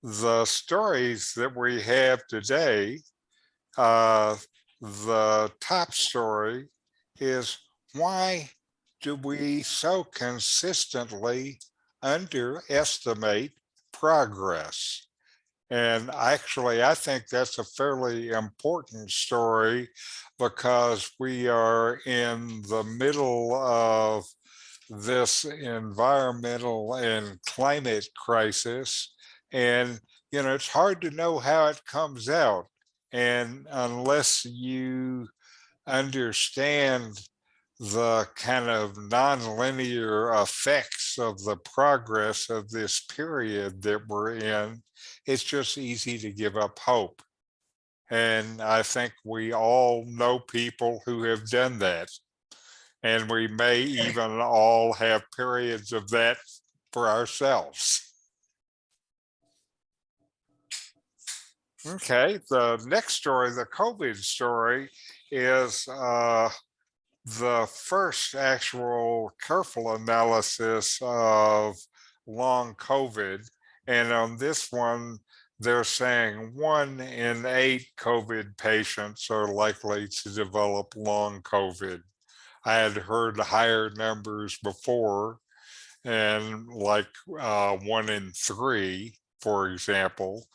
the stories that we have today, uh, the top story is, why do we so consistently underestimate progress? And actually, I think that's a fairly important story because we are in the middle of this environmental and climate crisis. And, it's hard to know how it comes out. And unless you understand the kind of nonlinear effects of the progress of this period that we're in, it's just easy to give up hope. And I think we all know people who have done that. And we may even all have periods of that for ourselves. Okay, the next story, the COVID story, is the first actual careful analysis of long COVID. And on this one, they're saying 1 in 8 COVID patients are likely to develop long COVID. I had heard higher numbers before, and like 1 in 3, for example,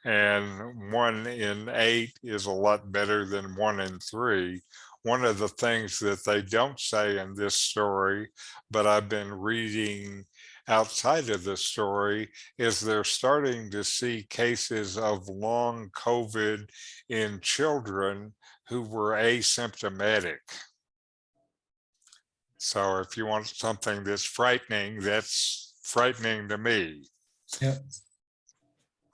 and 1 in 8 is a lot better than 1 in 3. One of the things that they don't say in this story, but I've been reading outside of the story, is they're starting to see cases of long COVID in children who were asymptomatic. So if you want something that's frightening to me. Yeah.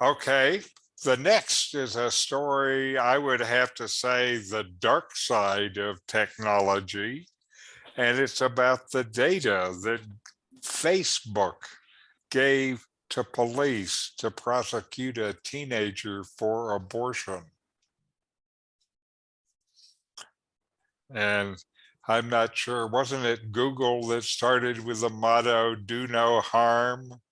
Okay, the next is a story, I would have to say, the dark side of technology, and it's about the data that Facebook gave to police to prosecute a teenager for abortion. And I'm not sure, wasn't it Google that started with the motto, do no harm?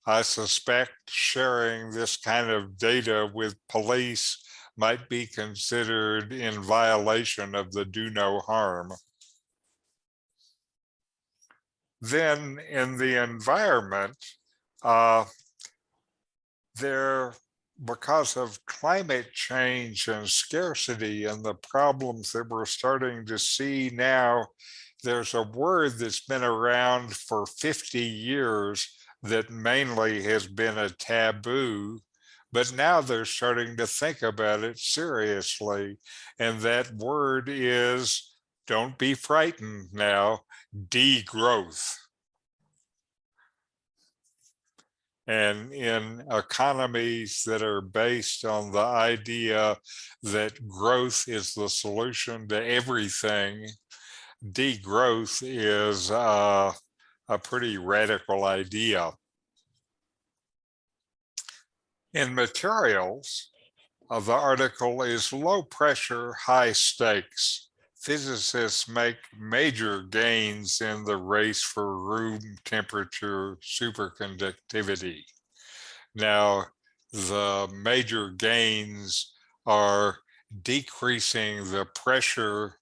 I suspect sharing this kind of data with police might be considered in violation of the do no harm. Then in the environment, uh, there, because of climate change and scarcity and the problems that we're starting to see now, there's a word that's been around for 50 years that mainly has been a taboo, but now they're starting to think about it seriously. And that word is, don't be frightened now, degrowth. And in economies that are based on the idea that growth is the solution to everything, degrowth is a pretty radical idea. In materials, the article is low pressure, high stakes. Physicists make major gains in the race for room temperature superconductivity. Now, the major gains are decreasing the pressure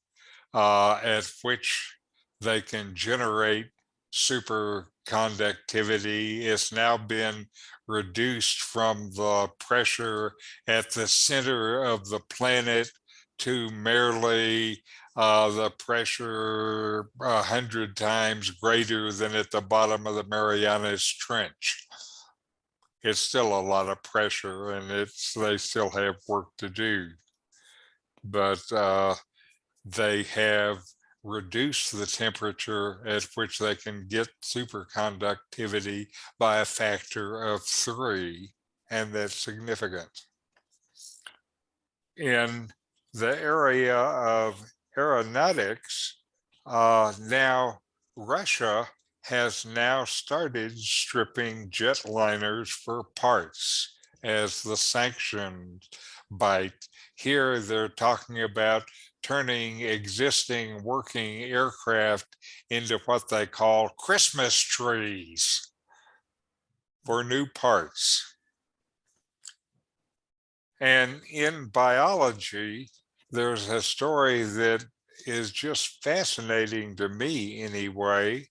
at which they can generate superconductivity. It's now been reduced from the pressure at the center of the planet to merely the pressure 100 times greater than at the bottom of the Marianas Trench. It's still a lot of pressure, and they still have work to do, but they have reduced the temperature at which they can get superconductivity by a factor of 3, and that's significant. In the area of aeronautics, now Russia has now started stripping jetliners for parts as the sanctions bite. Here they're talking about turning existing working aircraft into what they call Christmas trees for new parts. And in biology, there's a story that is just fascinating to me anyway.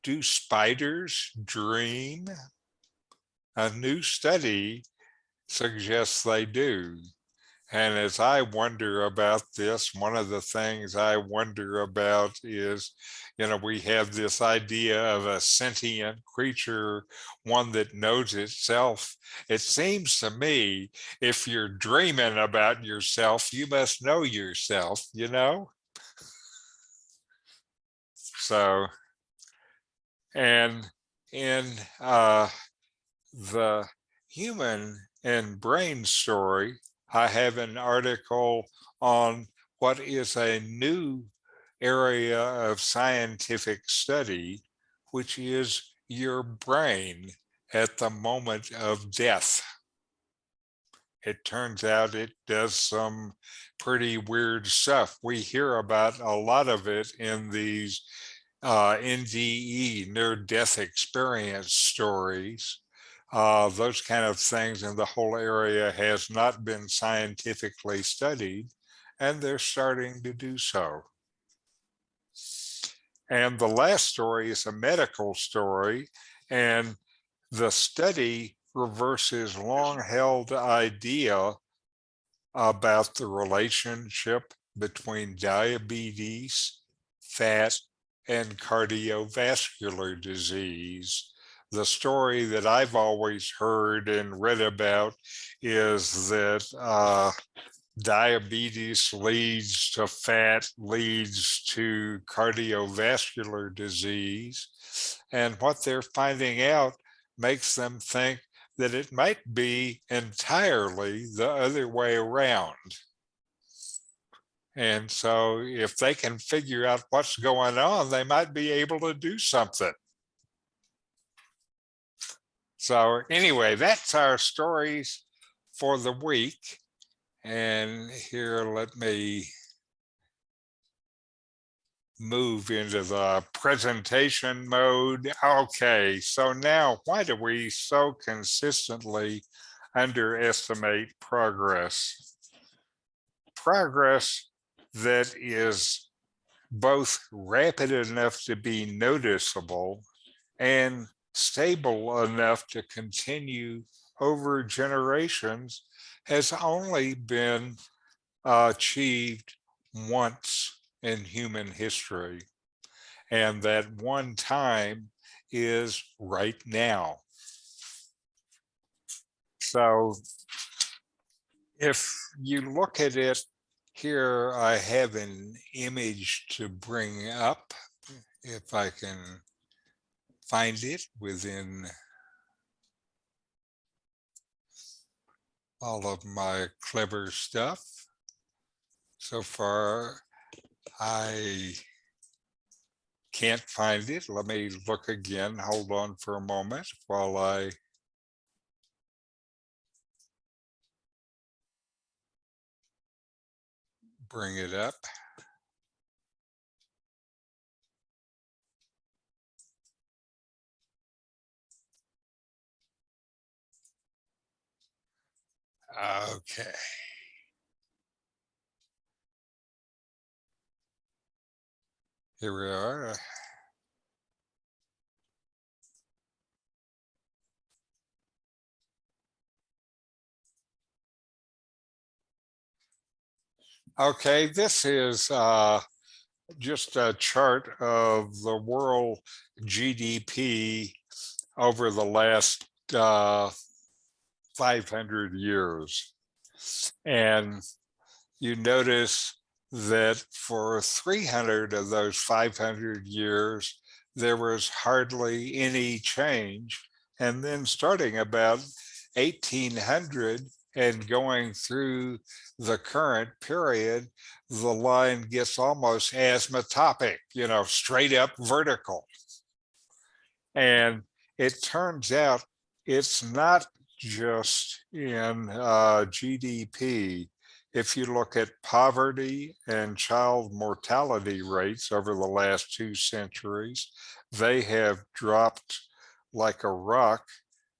Do spiders dream? A new study suggests they do. And as I wonder about this, one of the things I wonder about is, we have this idea of a sentient creature, one that knows itself. It seems to me if you're dreaming about yourself, you must know yourself. So, and in the human and brain story, I have an article on what is a new area of scientific study, which is your brain at the moment of death. It turns out it does some pretty weird stuff. We hear about a lot of it in these NDE, near death experience stories, those kind of things, and the whole area has not been scientifically studied, and they're starting to do so. And the last story is a medical story, and the study reverses long-held idea about the relationship between diabetes, fat, and cardiovascular disease. The story that I've always heard and read about is that diabetes leads to fat, leads to cardiovascular disease. And what they're finding out makes them think that it might be entirely the other way around. And so if they can figure out what's going on, they might be able to do something. So anyway, that's our stories for the week. And here, let me move into the presentation mode. Okay, so now why do we so consistently underestimate progress? Progress that is both rapid enough to be noticeable and stable enough to continue over generations has only been achieved once in human history. And that one time is right now. So if you look at it here, I have an image to bring up, if I can find it within all of my clever stuff. So far, I can't find it. Let me look again. Hold on for a moment while I bring it up. Okay. Here we are. Okay, this is just a chart of the world GDP over the last 500 years. And you notice that for 300 of those 500 years, there was hardly any change. And then starting about 1800 and going through the current period, the line gets almost asymptotic, straight up vertical. And it turns out it's not just in GDP. If you look at poverty and child mortality rates over the last 2 centuries, they have dropped like a rock.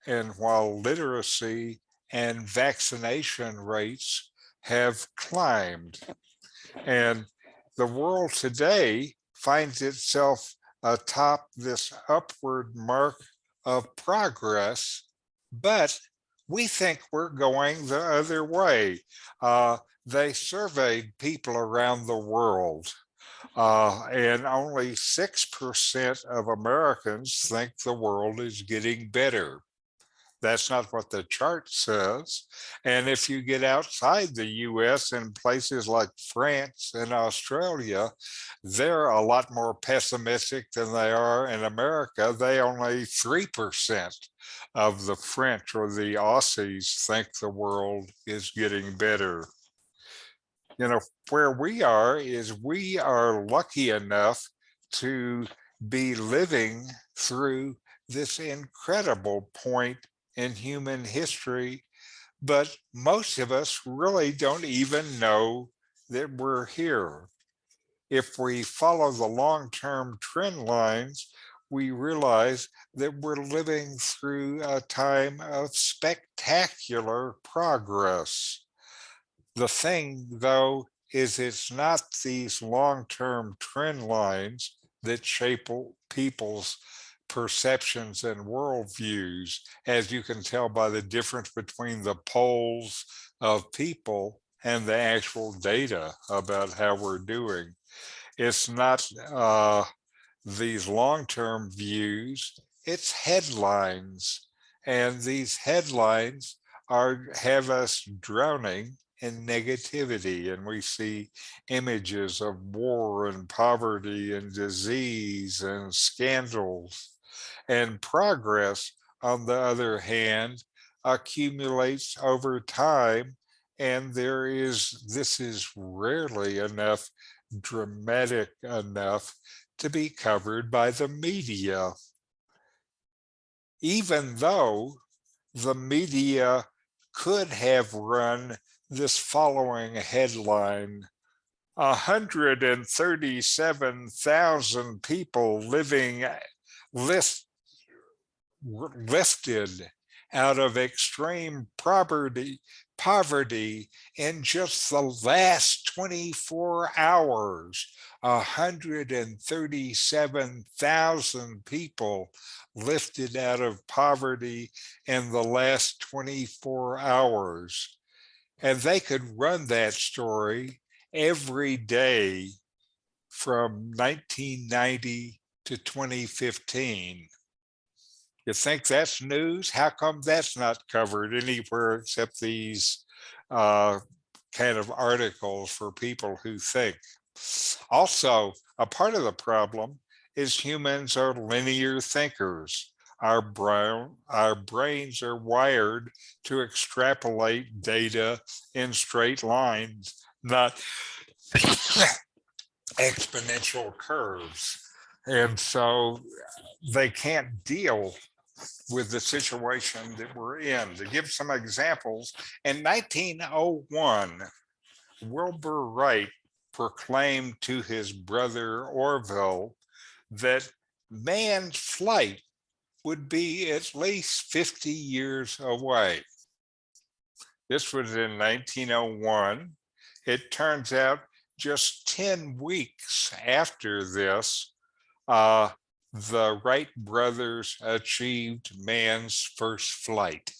And while literacy and vaccination rates have climbed. And the world today finds itself atop this upward mark of progress, but we think we're going the other way. They surveyed people around the world, and only 6% of Americans think the world is getting better. That's not what the chart says. And if you get outside the US in places like France and Australia, they're a lot more pessimistic than they are in America. They only 3% of the French or the Aussies think the world is getting better. You know, where we are is we are lucky enough to be living through this incredible point in human history, but most of us really don't even know that we're here. If we follow the long-term trend lines, we realize that we're living through a time of spectacular progress. The thing, though, is it's not these long-term trend lines that shape people's perceptions and worldviews, as you can tell by the difference between the polls of people and the actual data about how we're doing. It's not these long-term views, it's headlines. And these headlines have us drowning in negativity. And we see images of war and poverty and disease and scandals. And progress, on the other hand, accumulates over time. And this is rarely enough dramatic enough to be covered by the media, even though the media could have run this following headline: 137,000 people living lifted out of extreme poverty in just the last 24 hours. 137,000 people lifted out of poverty in the last 24 hours. And they could run that story every day from 1990 to 2015. You think that's news? How come that's not covered anywhere except these kind of articles for people who think? Also, a part of the problem is humans are linear thinkers. Our brains are wired to extrapolate data in straight lines, not exponential curves. And so they can't deal with the situation that we're in. To give some examples, in 1901, Wilbur Wright proclaimed to his brother Orville that manned flight would be at least 50 years away. This was in 1901. It turns out just 10 weeks after this, the Wright brothers achieved man's first flight.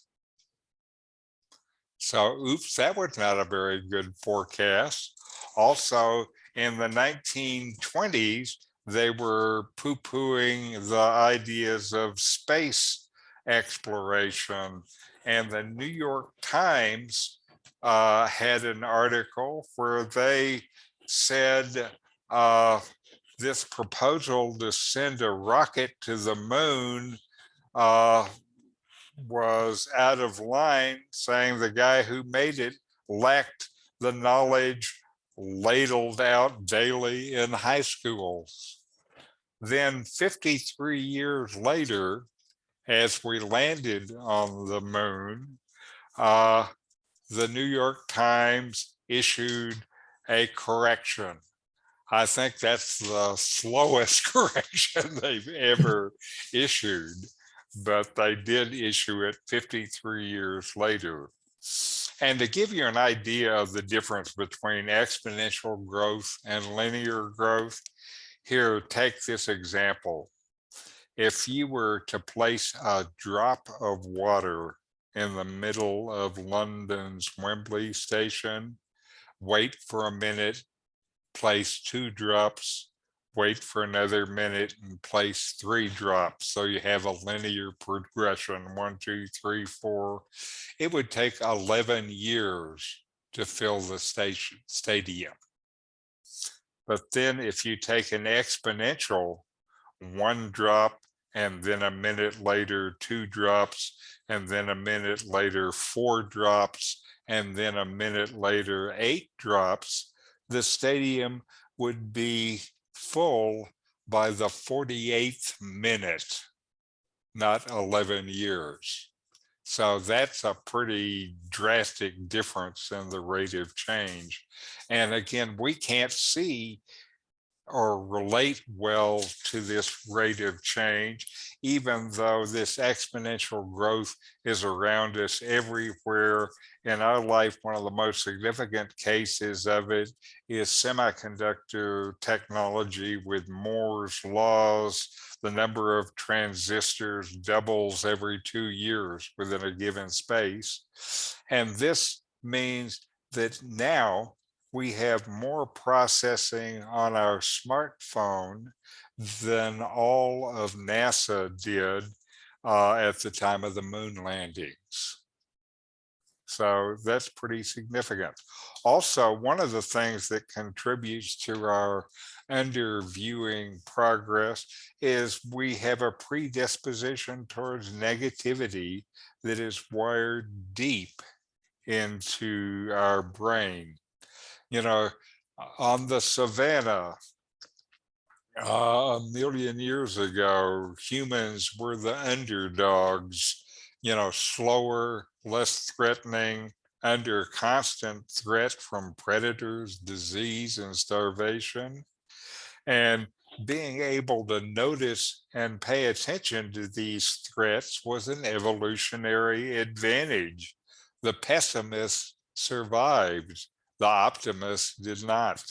So, oops, that was not a very good forecast. Also, in the 1920s, they were poo-pooing the ideas of space exploration. And the New York Times had an article where they said this proposal to send a rocket to the moon was out of line, saying the guy who made it lacked the knowledge ladled out daily in high schools. Then 53 years later, as we landed on the moon, the New York Times issued a correction. I think that's the slowest correction they've ever issued, but they did issue it 53 years later. And to give you an idea of the difference between exponential growth and linear growth, here, take this example. If you were to place a drop of water in the middle of London's Wembley station, wait for a minute, place 2 drops, wait for another minute, and place 3 drops. So you have a linear progression, 1, 2, 3, 4. It would take 11 years to fill the stadium. But then if you take an exponential, 1 drop, and then a minute later, 2 drops, and then a minute later, 4 drops, and then a minute later, 8 drops, the stadium would be full by the 48th minute, not 11 years. So that's a pretty drastic difference in the rate of change. And again, we can't see or relate well to this rate of change, even though this exponential growth is around us everywhere in our life. One of the most significant cases of it is semiconductor technology with Moore's laws. The number of transistors doubles every 2 years within a given space. And this means that now we have more processing on our smartphone than all of NASA did at the time of the moon landings. So that's pretty significant. Also, one of the things that contributes to our underviewing progress is we have a predisposition towards negativity that is wired deep into our brain. You know, on the savannah, a million years ago, humans were the underdogs, slower, less threatening, under constant threat from predators, disease, and starvation. And being able to notice and pay attention to these threats was an evolutionary advantage. The pessimists survived, the optimists did not.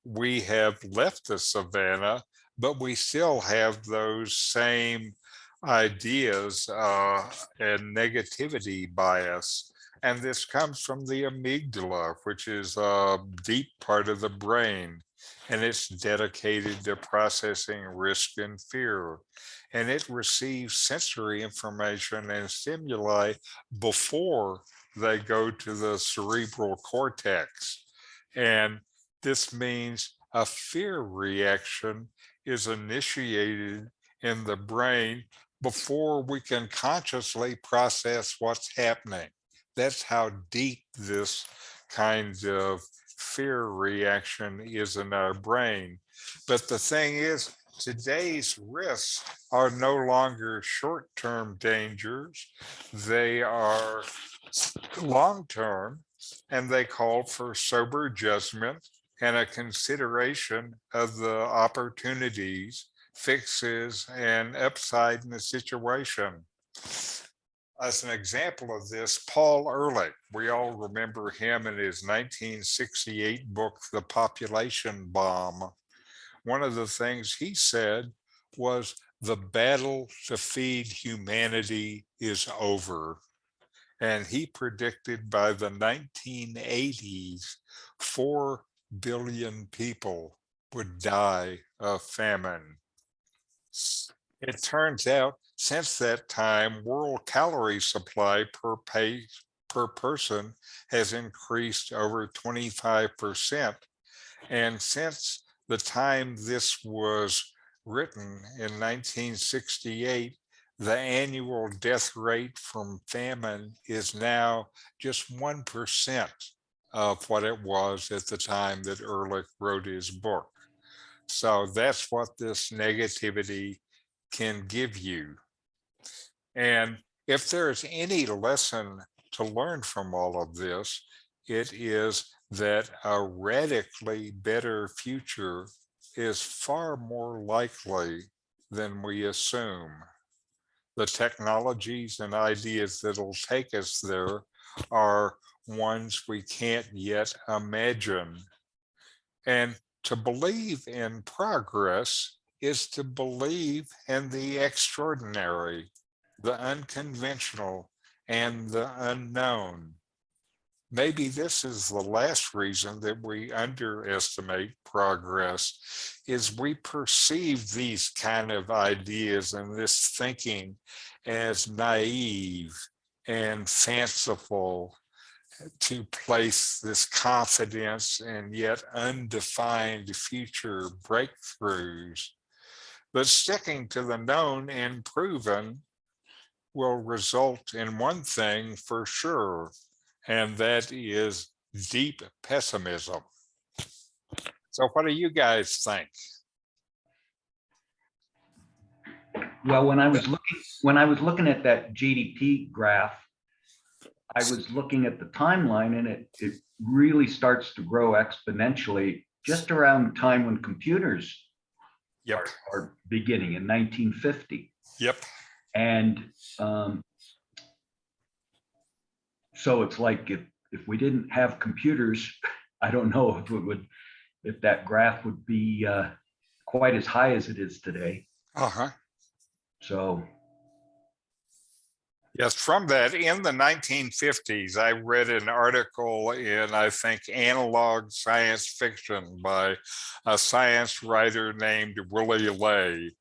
We have left the savannah, but we still have those same ideas and negativity bias. And this comes from the amygdala, which is a deep part of the brain, and it's dedicated to processing risk and fear. And it receives sensory information and stimuli before they go to the cerebral cortex. And this means a fear reaction is initiated in the brain before we can consciously process what's happening. That's how deep this kind of fear reaction is in our brain. But the thing is, today's risks are no longer short-term dangers. They are long-term, and they call for sober judgment and a consideration of the opportunities, fixes, and upside in the situation. As an example of this, Paul Ehrlich, we all remember him in his 1968 book, The Population Bomb. One of the things he said was, the battle to feed humanity is over. And he predicted by the 1980s, 4 billion people would die of famine. It turns out since that time, world calorie supply per person has increased over 25%. And since the time this was written in 1968, the annual death rate from famine is now just 1% of what it was at the time that Ehrlich wrote his book. So that's what this negativity can give you. And if there's any lesson to learn from all of this, it is that a radically better future is far more likely than we assume. The technologies and ideas that'll take us there are ones we can't yet imagine. And to believe in progress is to believe in the extraordinary, the unconventional, and the unknown. Maybe this is the last reason that we underestimate progress, is we perceive these kind of ideas and this thinking as naive and fanciful, to place this confidence in yet undefined future breakthroughs. But sticking to the known and proven will result in one thing for sure, and that is deep pessimism. So what do you guys think? Well, when I was looking at that GDP graph, I was looking at the timeline, and it really starts to grow exponentially just around the time when computers Yep. are beginning in 1950. Yep. And so it's like if we didn't have computers, I don't know if that graph would be quite as high as it is today. Uh-huh. So yes, from that, in the 1950s, I read an article in, I think, Analog Science Fiction by a science writer named Willie Ley.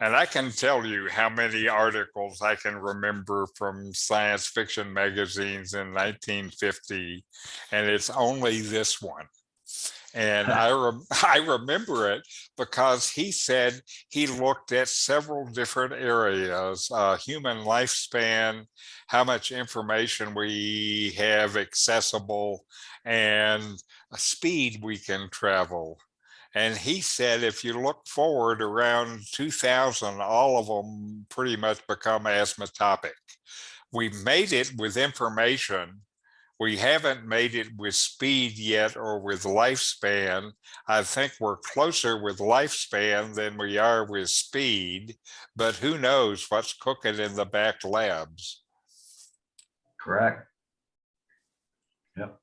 And I can tell you how many articles I can remember from science fiction magazines in 1950, and it's only this one. And I remember it because he said he looked at several different areas, human lifespan, how much information we have accessible, and speed we can travel. And he said if you look forward around 2000, all of them pretty much become asymptotic. We made it with information. We haven't made it with speed yet or with lifespan. I think we're closer with lifespan than we are with speed, but who knows what's cooking in the back labs. correct. Yep.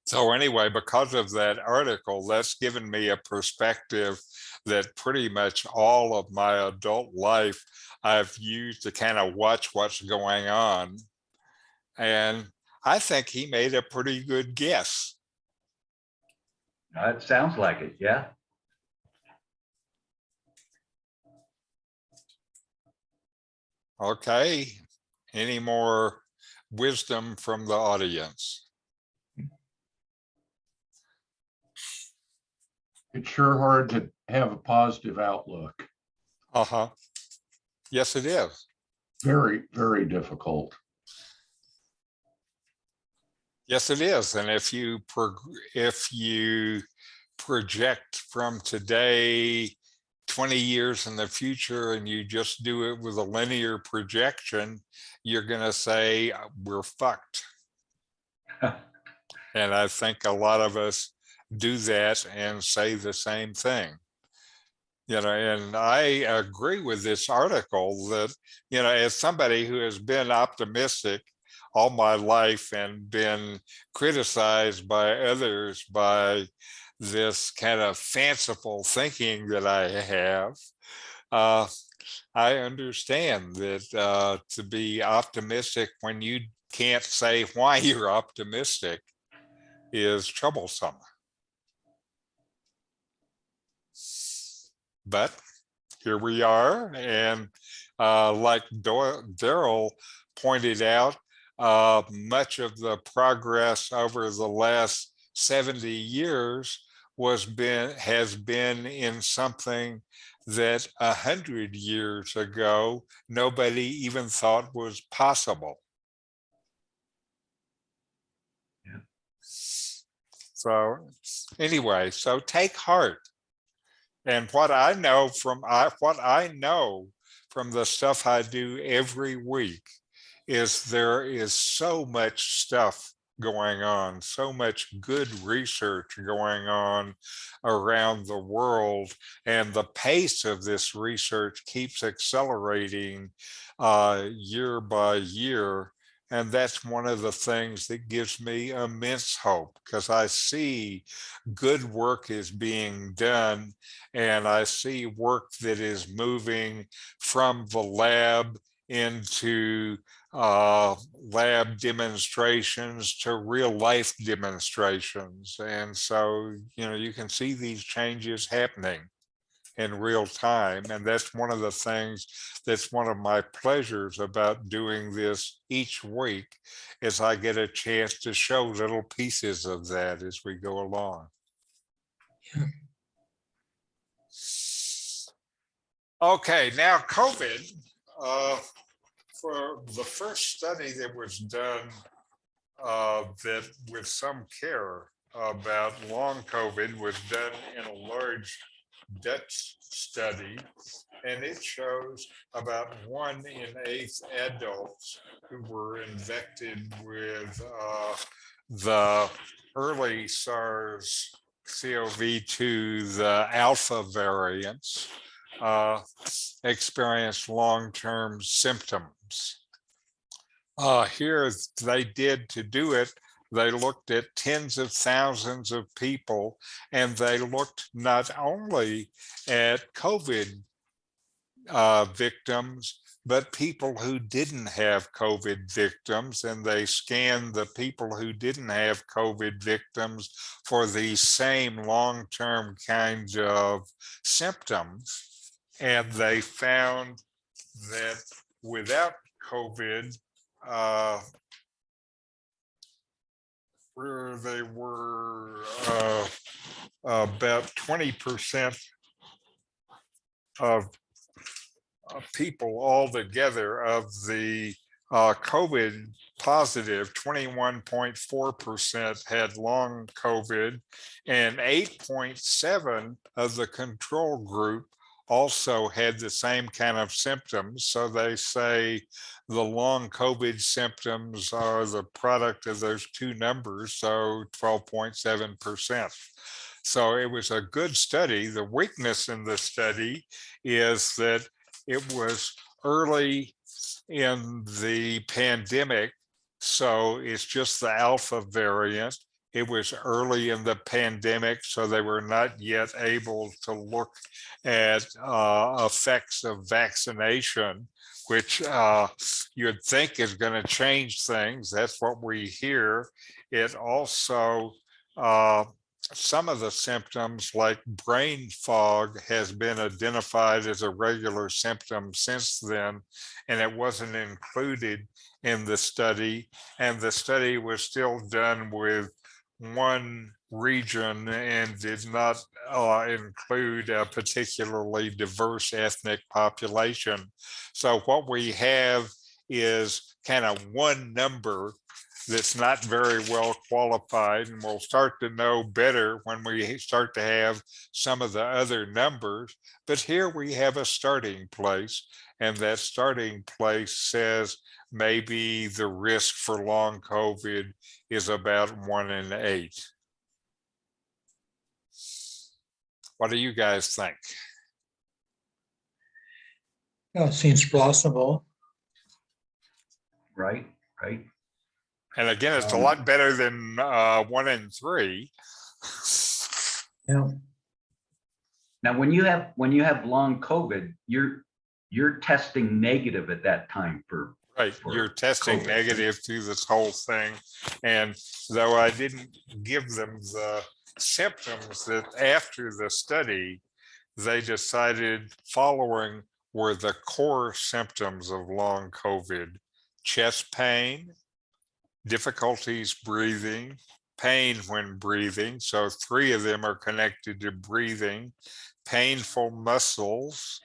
So anyway, because of that article, that's given me a perspective that pretty much all of my adult life I've used to kind of watch what's going on. And I think he made a pretty good guess. It sounds like it. Yeah. Okay, any more wisdom from the audience? It's sure hard to have a positive outlook. Uh-huh. Yes, it is. Very, very difficult. Yes, it is. And if you project from today 20 years in the future and you just do it with a linear projection, you're going to say we're fucked. And I think a lot of us do that and say the same thing. You know, and I agree with this article that, you know, as somebody who has been optimistic all my life and been criticized by others by this kind of fanciful thinking that I have, I understand that to be optimistic when you can't say why you're optimistic is troublesome. But here we are, and like Daryl pointed out, much of the progress over the last 70 years has been in something that 100 years ago nobody even thought was possible. Yeah. So anyway, so take heart. And what I know from the stuff I do every week is there is so much stuff going on, so much good research going on around the world, and the pace of this research keeps accelerating year by year. And that's one of the things that gives me immense hope, because I see good work is being done, and I see work that is moving from the lab into lab demonstrations to real life demonstrations. And so, you can see these changes happening in real time. And that's one of the things that's one of my pleasures about doing this each week, is I get a chance to show little pieces of that as we go along. Okay, now COVID, for the first study that was done that with some care about long COVID was done in a large Dutch study, and it shows about 1 in 8 adults who were infected with the early SARS-CoV-2, the alpha variants, experienced long-term symptoms. Here they did to do it, they looked at tens of thousands of people, and they looked not only at COVID victims, but people who didn't have COVID victims, and they scanned the people who didn't have COVID victims for the same long-term kinds of symptoms. And they found that without COVID, where they were about 20% of people altogether of the COVID positive, 21.4% had long COVID, and 8.7 of the control group also had the same kind of symptoms. So they say the long COVID symptoms are the product of those two numbers, so 12.7%. So it was a good study. The weakness in the study is that it was early in the pandemic, so it's just the alpha variant. It was early in the pandemic, so they were not yet able to look at effects of vaccination, which you'd think is going to change things. That's what we hear. It also, some of the symptoms like brain fog has been identified as a regular symptom since then, and it wasn't included in the study. And the study was still done with one region and did not include a particularly diverse ethnic population. So what we have is kind of one number that's not very well qualified, and we'll start to know better when we start to have some of the other numbers. But here we have a starting place, and that starting place says maybe the risk for long COVID is about 1 in 8. What do you guys think? It seems plausible. Right. And again, it's a lot better than 1 in 3. Yeah. Now, when you have long COVID, you're testing negative at that time for Right, you're testing COVID. negative through this whole thing. And though I didn't give them the symptoms that after the study, they decided following were the core symptoms of long COVID: chest pain, difficulties breathing, pain when breathing. So 3 of them are connected to breathing, painful muscles,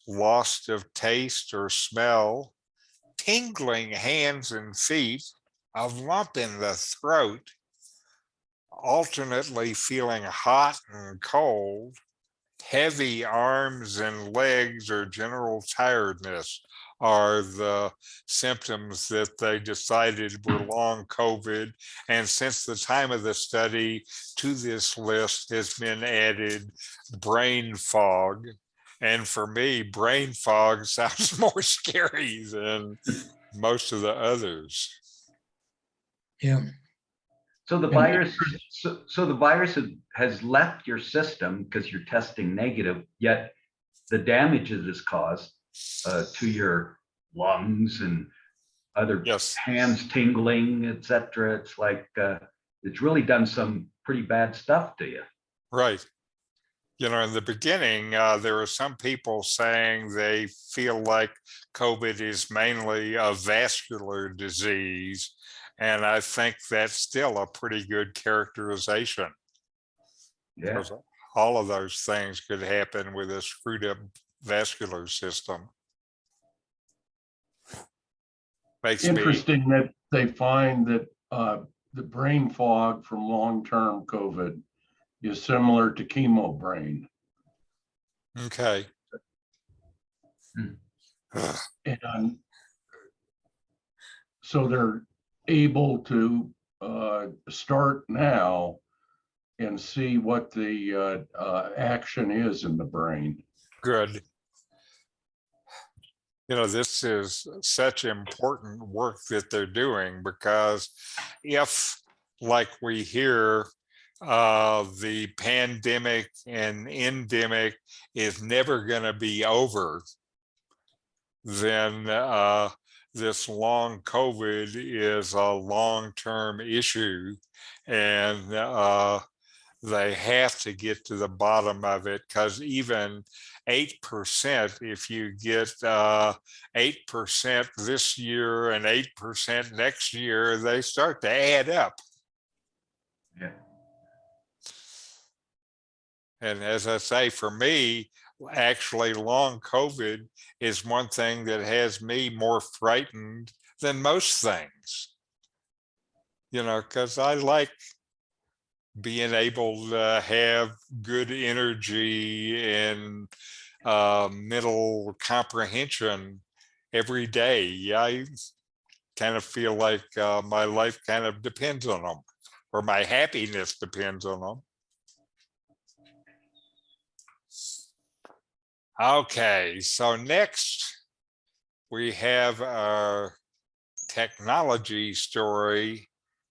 loss of taste or smell, tingling hands and feet, a lump in the throat, alternately feeling hot and cold, heavy arms and legs, or general tiredness. are the symptoms that they decided were long COVID. And since the time of the study, to this list has been added brain fog. And for me, brain fog sounds more scary than most of the others. Yeah, So the And- virus, so the virus has left your system because you're testing negative, yet the damage it has caused to your lungs and other Yes. hands tingling, etc. It's like it's really done some pretty bad stuff to you. Right. You know, in the beginning, there were some people saying they feel like COVID is mainly a vascular disease. And I think that's still a pretty good characterization. Yeah. Because all of those things could happen with a screwed up vascular system. Makes me, Interesting that they find that the brain fog from long-term COVID is similar to chemo brain. okay. Hmm. Ugh, And so they're able to start now and see what the action is in the brain. good. You know, this is such important work that they're doing because if, like we hear, the pandemic and endemic is never going to be over, then this long COVID is a long-term issue, and they have to get to the bottom of it, because even 8%, if you get 8% this year and 8% next year, they start to add up. Yeah. And as I say, for me, actually, long COVID is one thing that has me more frightened than most things. You know, because I like being able to have good energy and mental comprehension every day. I kind of feel like my life kind of depends on them, or my happiness depends on them. Okay, so next we have our technology story,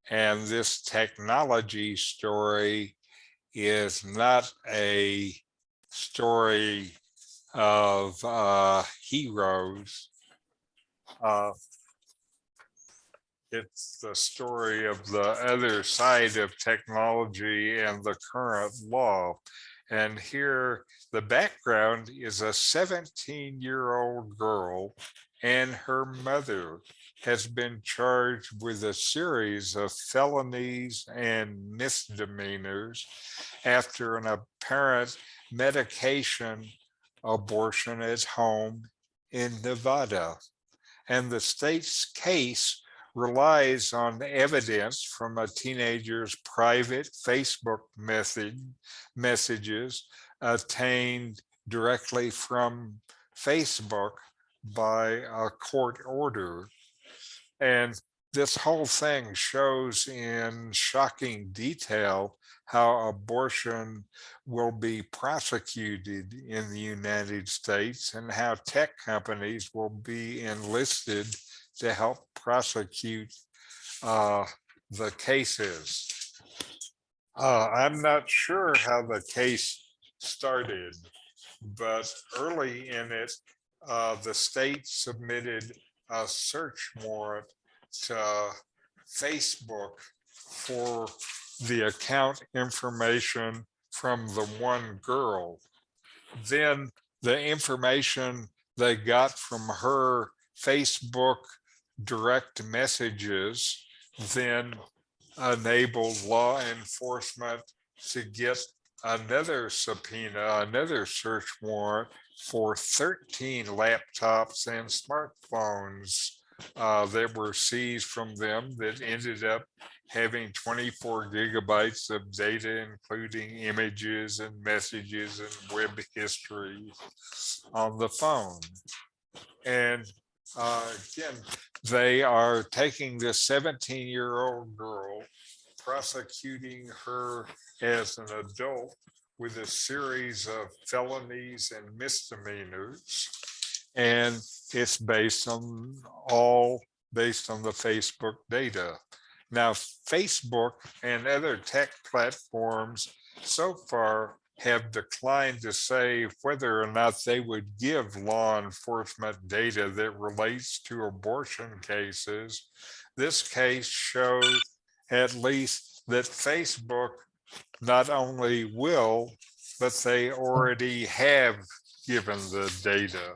and this technology story is not a story of heroes. It's the story of the other side of technology and the current law. And here, the background is a 17-year-old girl, and her mother has been charged with a series of felonies and misdemeanors after an apparent medication abortion at home in Nevada. And the state's case relies on evidence from a teenager's private Facebook messages obtained directly from Facebook by a court order. And this whole thing shows in shocking detail how abortion will be prosecuted in the United States and how tech companies will be enlisted to help prosecute the cases. I'm not sure how the case started, but early in it, the state submitted a search warrant to Facebook for the account information from the one girl. Then the information they got from her Facebook direct messages then enabled law enforcement to get another subpoena, another search warrant for 13 laptops and smartphones that were seized from them that ended up having 24 gigabytes of data, including images and messages and web history on the phone. And Again, they are taking this 17-year-old girl, prosecuting her as an adult with a series of felonies and misdemeanors. And it's all based on the Facebook data. Now, Facebook and other tech platforms so far have declined to say whether or not they would give law enforcement data that relates to abortion cases. This case shows at least that Facebook not only will, but they already have given the data.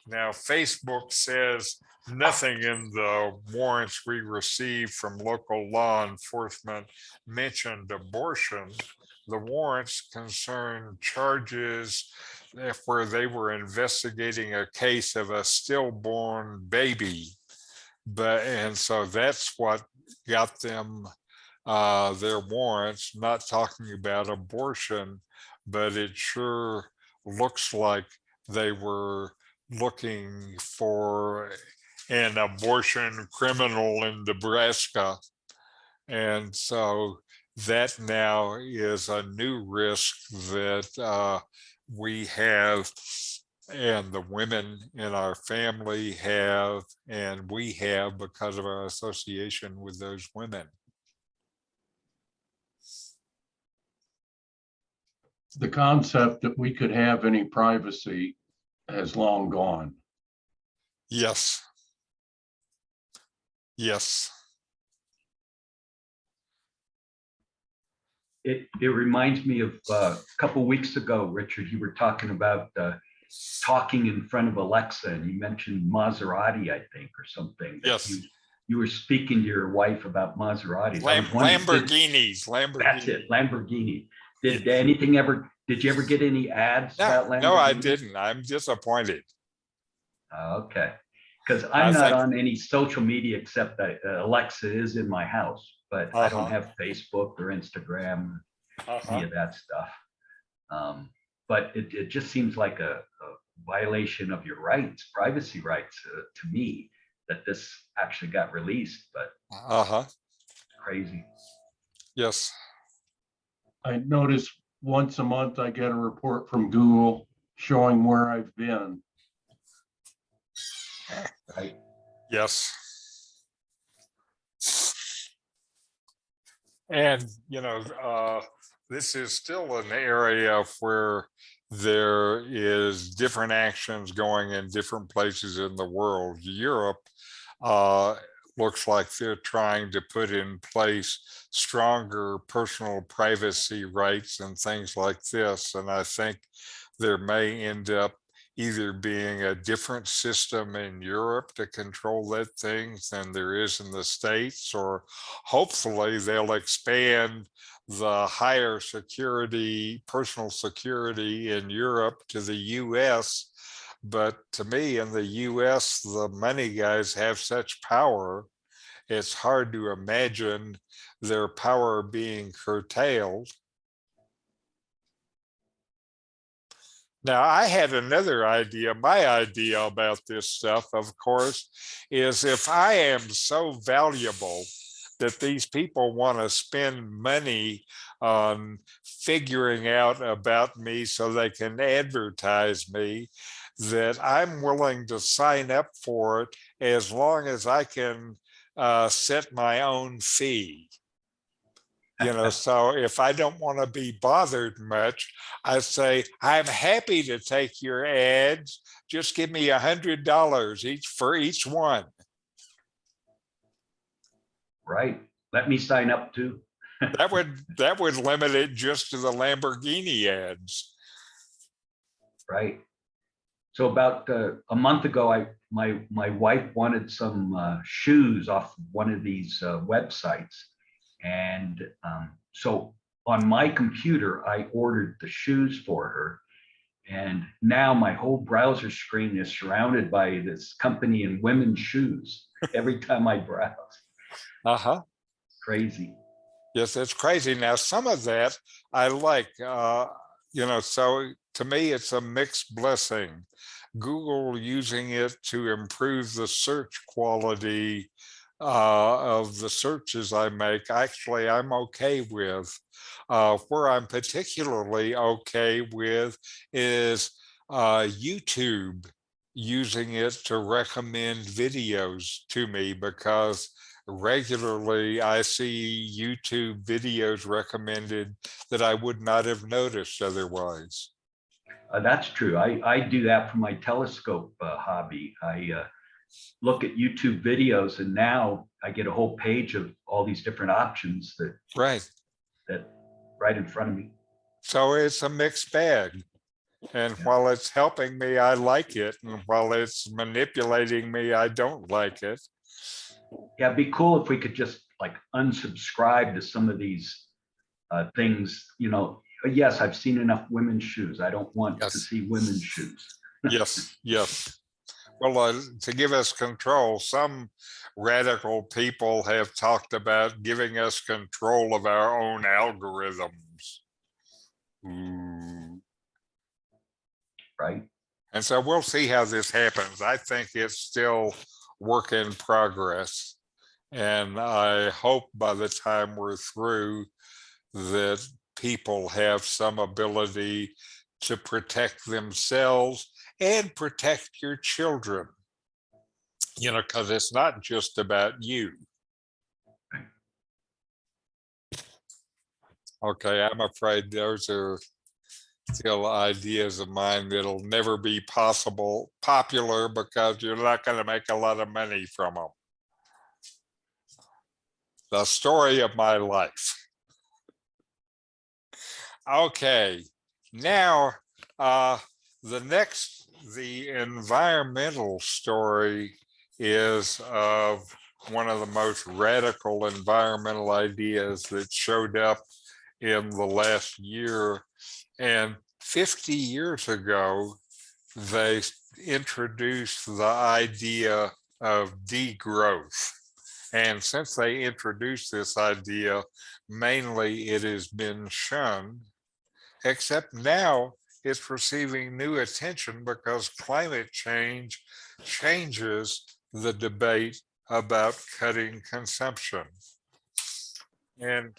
Now, Facebook says nothing in the warrants we received from local law enforcement mentioned abortion. The warrants concern charges where they were investigating a case of a stillborn baby. And so that's what got them their warrants, not talking about abortion, but it sure looks like they were looking for an abortion criminal in Nebraska. And so that now is a new risk that we have, and the women in our family have, and we have because of our association with those women. The concept that we could have any privacy has long gone. Yes. Yes. It reminds me of a couple weeks ago, Richard, you were talking about talking in front of Alexa, and you mentioned Maserati, I think, or something. Yes. You were speaking to your wife about Maseratis. I was wondering, Lamborghinis. that's it, Lamborghini. Did Yes. did you ever get any ads about Lamborghini? No, I didn't. I'm disappointed. Okay, because I I'm not think- on any social media except that Alexa is in my house, but I don't Uh-huh. have Facebook or Instagram, any Uh-huh. of that stuff. But it just seems like a violation of your rights, privacy rights, to me, that this actually got released, but Uh-huh. crazy. Yes. I notice once a month I get a report from Google showing where I've been. Right. Yes. And, this is still an area where there is different actions going in different places in the world. Europe looks like they're trying to put in place stronger personal privacy rights and things like this. And I think there may end up either being a different system in Europe to control that things than there is in the States, or hopefully they'll expand the higher security, personal security in Europe to the US. But to me, in the US, the money guys have such power, it's hard to imagine their power being curtailed. Now, I had another idea. My idea about this stuff, of course, is if I am so valuable that these people want to spend money on figuring out about me so they can advertise me, that I'm willing to sign up for it as long as I can set my own fee. So if I don't want to be bothered much, I say, I'm happy to take your ads. Just give me $100 each for each one. Right. Let me sign up too. That would limit it just to the Lamborghini ads. Right. So about a month ago, my wife wanted some shoes off one of these websites. And so on my computer, I ordered the shoes for her. And now my whole browser screen is surrounded by this company in women's shoes every time I browse. Uh-huh. Crazy. Yes, it's crazy. Now, some of that I like, so to me, it's a mixed blessing Google using it to improve the search quality of the searches I make, actually, I'm okay with. Where I'm particularly okay with is YouTube using it to recommend videos to me, because regularly I see YouTube videos recommended that I would not have noticed otherwise. That's true. I do that for my telescope hobby. I look at YouTube videos, and now I get a whole page of all these different options Right. that right in front of me. So it's a mixed bag. And Yeah. while it's helping me, I like it. And while it's manipulating me, I don't like it. Yeah, it'd be cool if we could just like unsubscribe to some of these things. Yes, I've seen enough women's shoes. I don't want to Yes. see women's shoes. Yes. Yes. Well, to give us control, some radical people have talked about giving us control of our own algorithms. Ooh. Right. And so we'll see how this happens. I think it's still work in progress. And I hope by the time we're through that people have some ability to protect themselves and protect your children, because it's not just about you. Okay, I'm afraid those are still ideas of mine that'll never be popular, because you're not going to make a lot of money from them. The story of my life. Okay, now the environmental story is of one of the most radical environmental ideas that showed up in the last year. And 50 years ago, they introduced the idea of degrowth. And since they introduced this idea, mainly it has been shunned, except now it's receiving new attention because climate change changes the debate about cutting consumption. And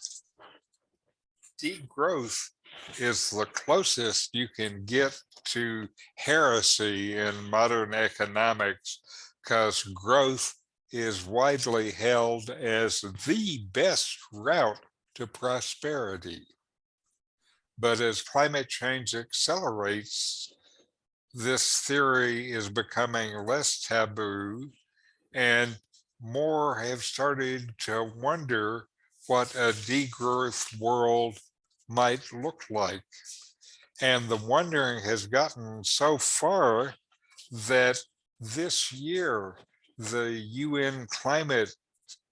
degrowth is the closest you can get to heresy in modern economics, because growth is widely held as the best route to prosperity. But as climate change accelerates, this theory is becoming less taboo, and more have started to wonder what a degrowth world might look like. And the wondering has gotten so far that this year, the UN Climate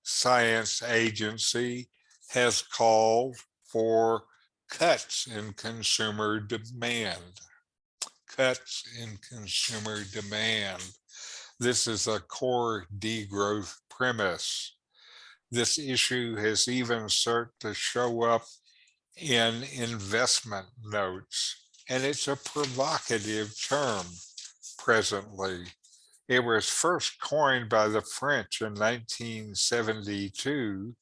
Science Agency has called for cuts in consumer demand. Cuts in consumer demand. This is a core degrowth premise. This issue has even started to show up in investment notes, and it's a provocative term presently. It was first coined by the French in 1972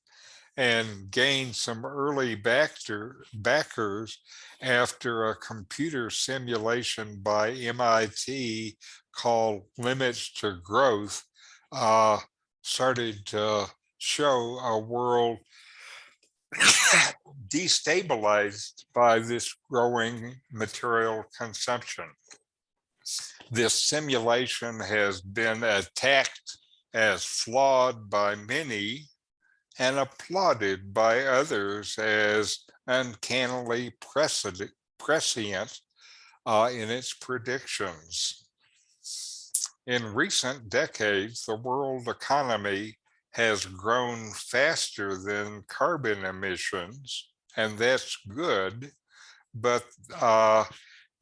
and gained some early backers after a computer simulation by MIT called Limits to Growth started to show a world destabilized by this growing material consumption. This simulation has been attacked as flawed by many and applauded by others as uncannily prescient in its predictions. In recent decades, the world economy has grown faster than carbon emissions, and that's good, but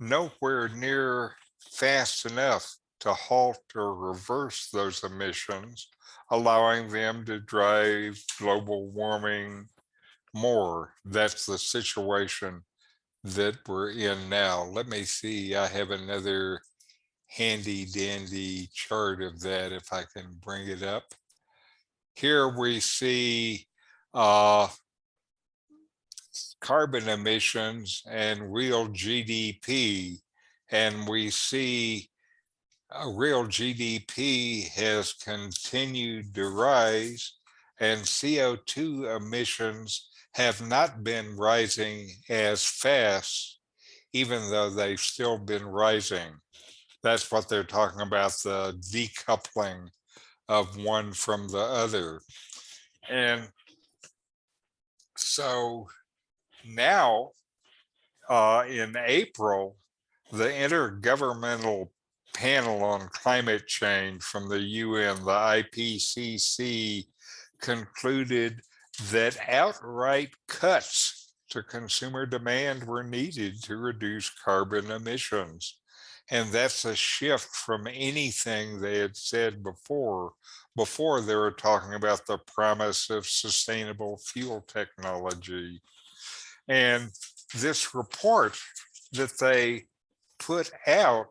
nowhere near fast enough to halt or reverse those emissions, allowing them to drive global warming more. That's the situation that we're in now. Let me see, I have another handy dandy chart of that if I can bring it up. Here we see carbon emissions and real GDP, and we see real GDP has continued to rise, and CO2 emissions have not been rising as fast, even though they've still been rising. That's what they're talking about, the decoupling of one from the other. And so now, in April, the Intergovernmental Panel on Climate Change from the UN, the IPCC, concluded that outright cuts to consumer demand were needed to reduce carbon emissions. And that's a shift from anything they had said before. Before, they were talking about the promise of sustainable fuel technology. And this report that they put out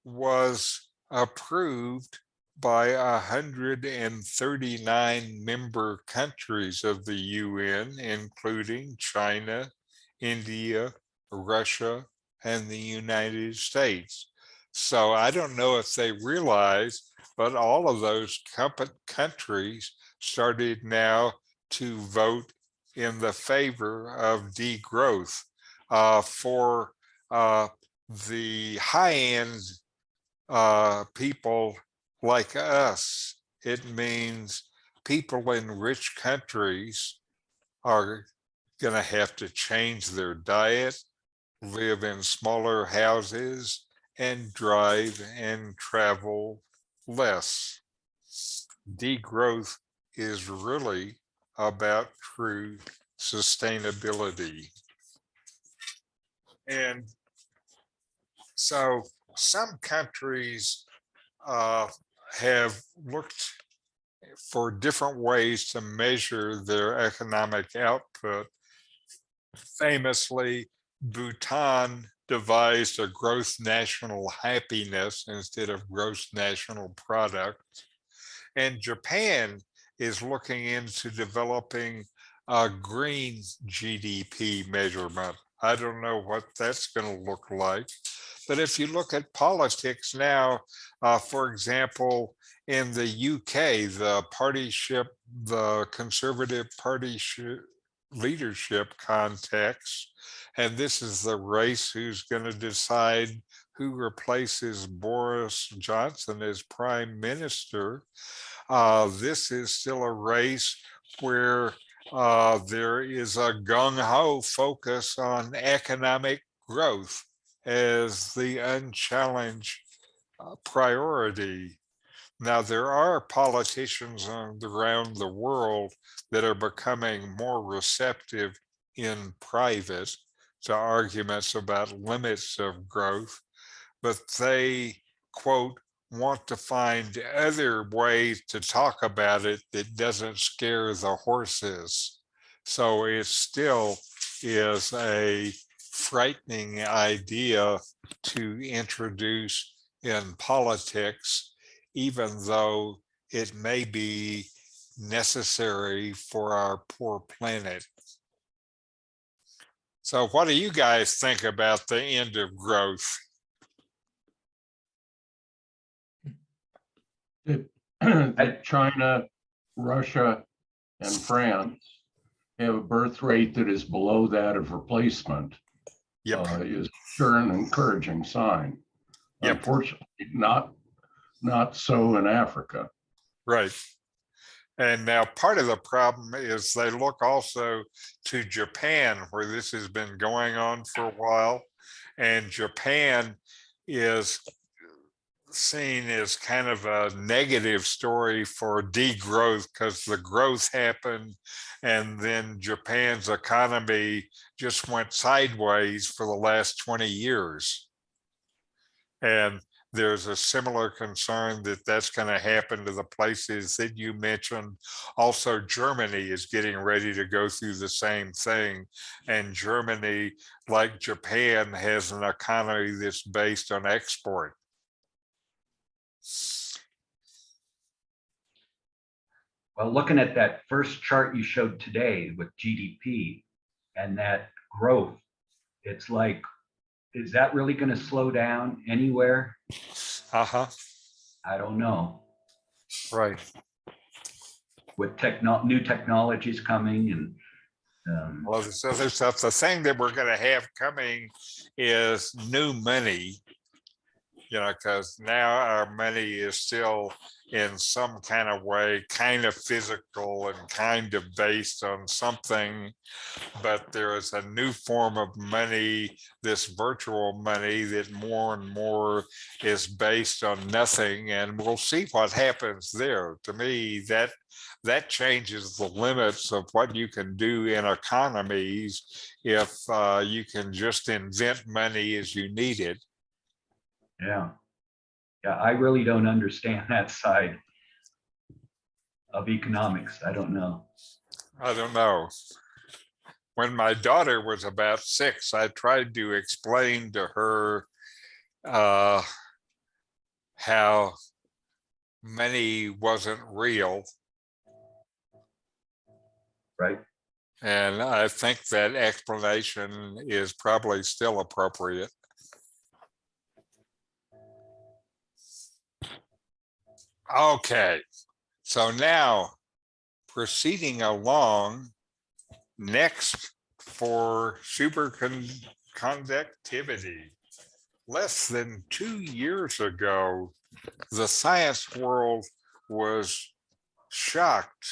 was approved by 139 member countries of the UN, including China, India, Russia, and the United States. So I don't know if they realize, but all of those countries started now to vote in the favor of degrowth. For the high-end people like us, it means people in rich countries are going to have to change their diet, live in smaller houses, and drive and travel less. Degrowth is really about true sustainability. And so some countries have looked for different ways to measure their economic output. Famously, Bhutan devised a gross national happiness instead of gross national product. And Japan is looking into developing a green GDP measurement. I don't know what that's going to look like. But if you look at politics now, for example, in the UK, the Conservative Party leadership context, and this is the race who's going to decide who replaces Boris Johnson as prime minister. This is still a race where there is a gung-ho focus on economic growth as the unchallenged priority. Now, there are politicians around the world that are becoming more receptive in private to arguments about limits of growth, but they, quote, want to find other ways to talk about it that doesn't scare the horses. So it still is a frightening idea to introduce in politics, even though it may be necessary for our poor planet. So what do you guys think about the end of growth? That China, Russia, and France have a birth rate that is below that of replacement is sure an encouraging sign. Yep. Unfortunately, not so in Africa. Right. And now part of the problem is they look also to Japan, where this has been going on for a while. And Japan is seen as kind of a negative story for degrowth because the growth happened and then Japan's economy just went sideways for the last 20 years. And there's a similar concern that that's going to happen to the places that you mentioned. Also, Germany is getting ready to go through the same thing. And Germany, like Japan, has an economy that's based on export. Well, looking at that first chart you showed today with GDP and that growth, it's like, is that really going to slow down anywhere? Uh-huh. I don't know. Right. With new technologies coming and Well, there's other stuff. The thing that we're going to have coming is new money, because now our money is still in some kind of way, kind of physical and kind of based on something. But there is a new form of money, this virtual money, that more and more is based on nothing. And we'll see what happens there. To me, that changes the limits of what you can do in economies if you can just invent money as you need it. yeah. Yeah, I really don't understand that side of economics. I don't know. I don't know. When my daughter was about 6, I tried to explain to her how money wasn't real. Right. And I think that explanation is probably still appropriate. Okay, so now proceeding along, next for superconductivity. Less than 2 years ago, the science world was shocked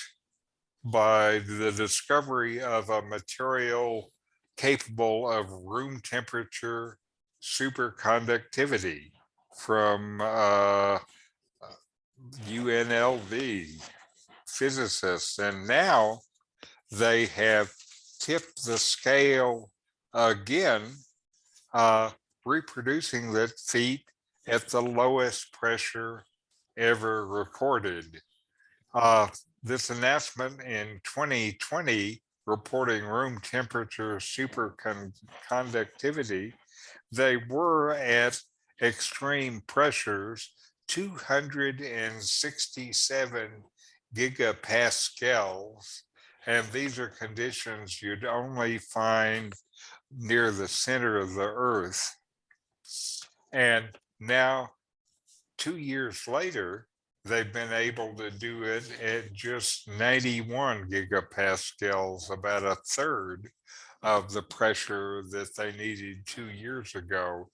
by the discovery of a material capable of room temperature superconductivity from UNLV physicists. And now they have tipped the scale again, reproducing that feat at the lowest pressure ever recorded. This announcement in 2020 reporting room temperature superconductivity, they were at extreme pressures, 267 gigapascals. And these are conditions you'd only find near the center of the Earth. And now, 2 years later, they've been able to do it at just 91 gigapascals, about a third of the pressure that they needed 2 years ago.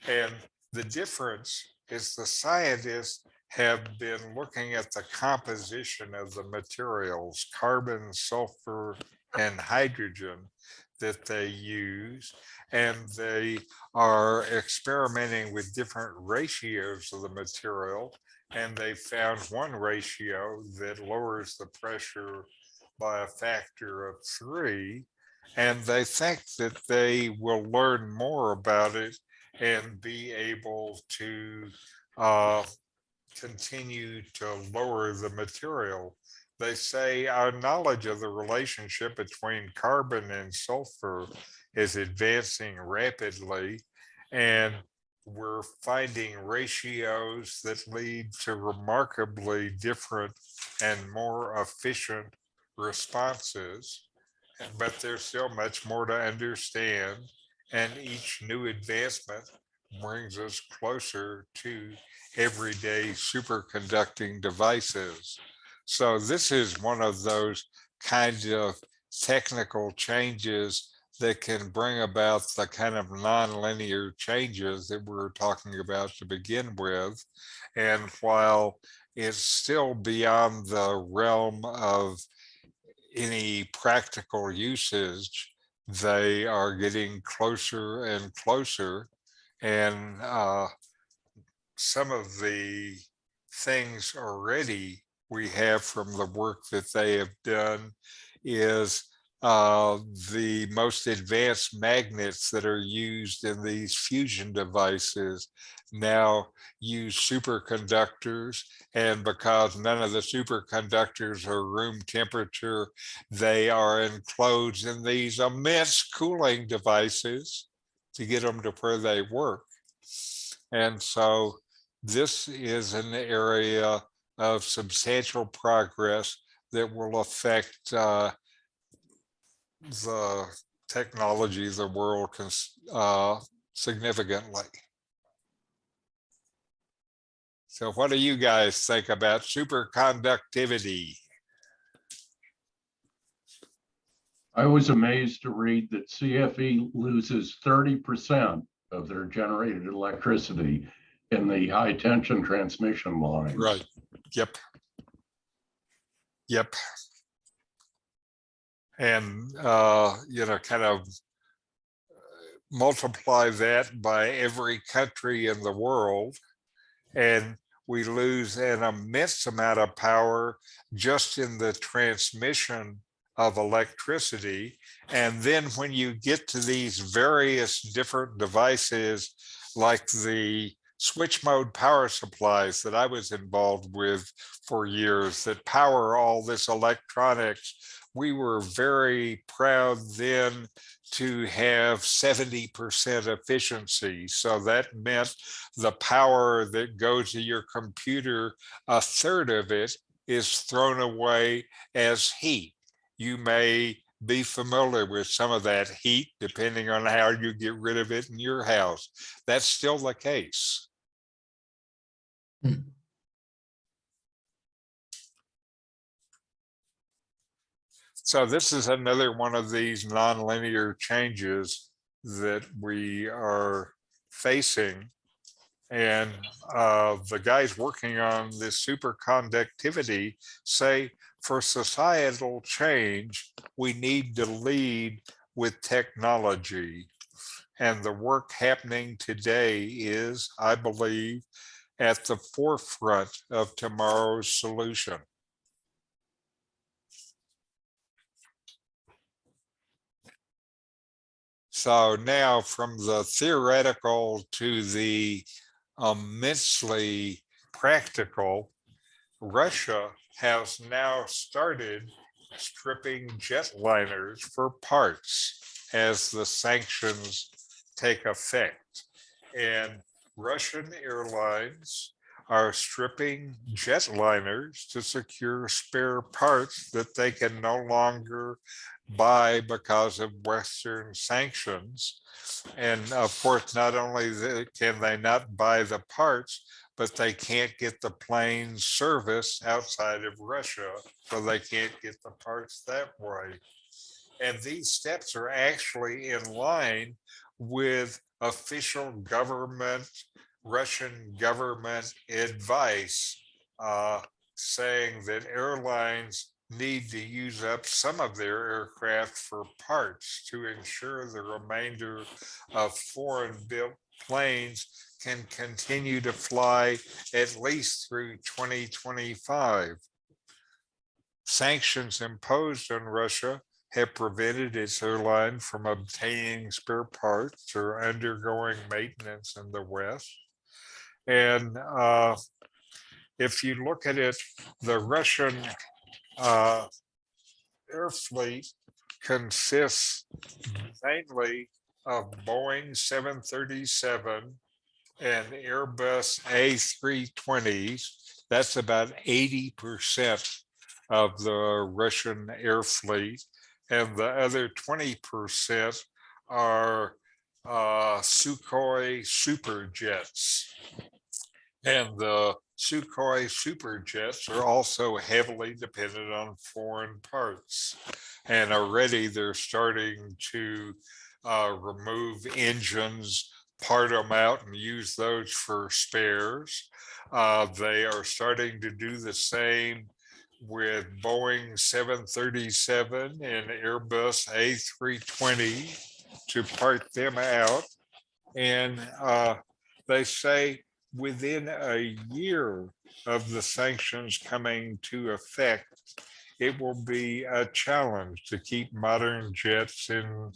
And the difference is the scientists have been looking at the composition of the materials, carbon, sulfur, and hydrogen that they use, and they are experimenting with different ratios of the material, and they found one ratio that lowers the pressure by a factor of 3, and they think that they will learn more about it and be able to continue to lower the material. They say our knowledge of the relationship between carbon and sulfur is advancing rapidly, and we're finding ratios that lead to remarkably different and more efficient responses. But there's still much more to understand, and each new advancement brings us closer to everyday superconducting devices. So this is one of those kinds of technical changes that can bring about the kind of nonlinear changes that we were talking about to begin with. And while it's still beyond the realm of any practical usage, they are getting closer and closer. And some of the things already we have from the work that they have done is uh, the most advanced magnets that are used in these fusion devices now use superconductors. And because none of the superconductors are room temperature, they are enclosed in these immense cooling devices to get them to where they work. And so this is an area of substantial progress that will affect the technology of the world significantly. So what do you guys think about superconductivity? I was amazed to read that CFE loses 30% of their generated electricity in the high tension transmission lines. Right. Yep. Yep. And, kind of multiply that by every country in the world, and we lose an immense amount of power just in the transmission of electricity. And then when you get to these various different devices, like the switch mode power supplies that I was involved with for years that power all this electronics, we were very proud then to have 70% efficiency. So that meant the power that goes to your computer, a third of it is thrown away as heat. You may be familiar with some of that heat, depending on how you get rid of it in your house. That's still the case. So this is another one of these nonlinear changes that we are facing. And the guys working on this superconductivity say for societal change, we need to lead with technology. And the work happening today is, I believe, at the forefront of tomorrow's solution. So now from the theoretical to the immensely practical, Russia has now started stripping jetliners for parts as the sanctions take effect. And Russian airlines are stripping jetliners to secure spare parts that they can no longer buy because of Western sanctions. And of course, not only can they not buy the parts, but they can't get the plane service outside of Russia, so they can't get the parts that way. And these steps are actually in line with official government, Russian government advice, saying that airlines need to use up some of their aircraft for parts to ensure the remainder of foreign built planes can continue to fly at least through 2025. Sanctions imposed on Russia have prevented its airline from obtaining spare parts or undergoing maintenance in the West. And if you look at it, the Russian air fleet consists mainly of Boeing 737 and Airbus A320s. That's about 80% of the Russian air fleet. And the other 20% are Sukhoi superjets. And the Sukhoi superjets are also heavily dependent on foreign parts. And already they're starting to remove engines, part them out and use those for spares. They are starting to do the same with Boeing 737 and Airbus A320 to part them out. And they say within a year of the sanctions coming to effect, it will be a challenge to keep modern jets in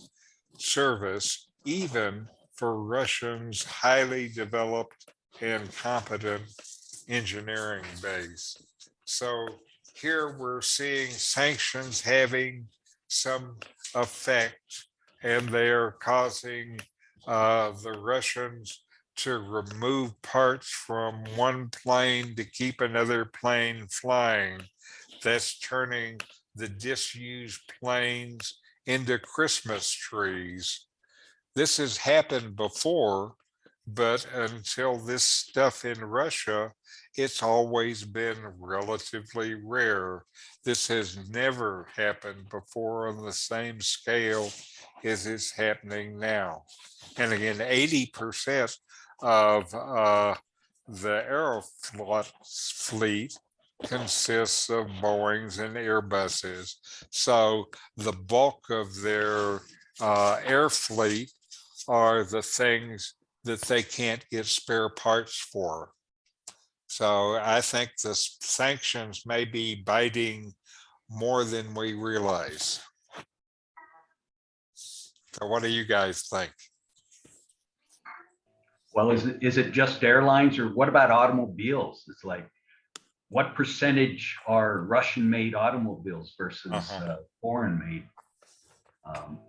service, even for Russia's highly developed and competent engineering base. So here we're seeing sanctions having some effect, and they are causing the Russians to remove parts from one plane to keep another plane flying. That's turning the disused planes into Christmas trees. This has happened before, but until this stuff in Russia, it's always been relatively rare. This has never happened before on the same scale as it's happening now. And again, 80% of the Aeroflot fleet consists of Boeings and Airbuses. So the bulk of their air fleet are the things that they can't get spare parts for. So I think the sanctions may be biting more than we realize. So what do you guys think? Well, is it just airlines, or what about automobiles? It's like, what percentage are Russian-made automobiles versus foreign-made?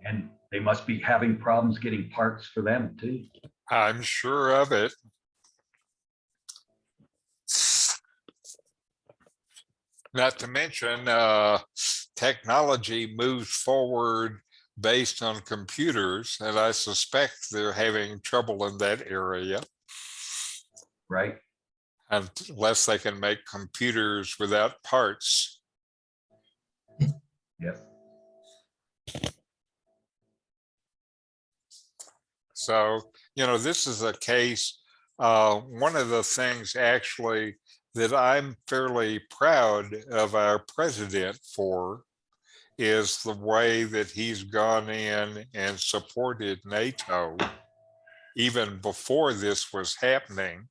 And they must be having problems getting parts for them too. I'm sure of it. Not to mention, technology moves forward based on computers, and I suspect they're having trouble in that area. Right. Unless they can make computers without parts. Yep. So, this is a case, one of the things actually that I'm fairly proud of our president for is the way that he's gone in and supported NATO even before this was happening.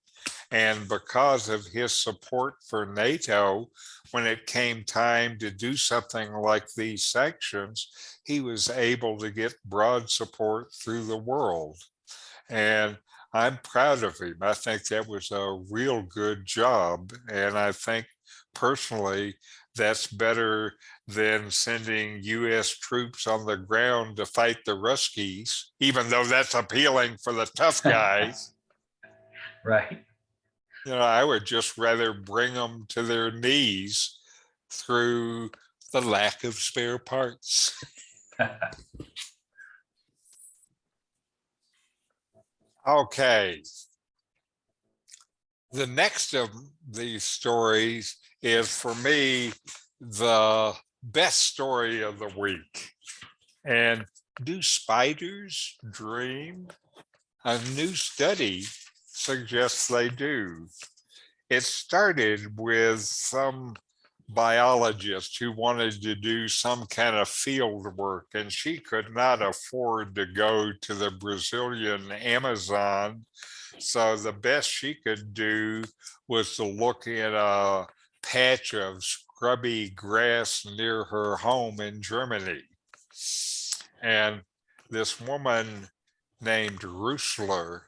And because of his support for NATO, when it came time to do something like these sanctions, he was able to get broad support through the world. And I'm proud of him. I think that was a real good job. And I think personally, that's better than sending US troops on the ground to fight the Ruskies, even though that's appealing for the tough guys. Right. I would just rather bring them to their knees through the lack of spare parts. Okay. The next of these stories is, for me, the best story of the week. And do spiders dream? A new study suggests they do. It started with some biologist who wanted to do some kind of field work, and she could not afford to go to the Brazilian Amazon. So the best she could do was to look at a patch of scrubby grass near her home in Germany. And this woman named Rusler,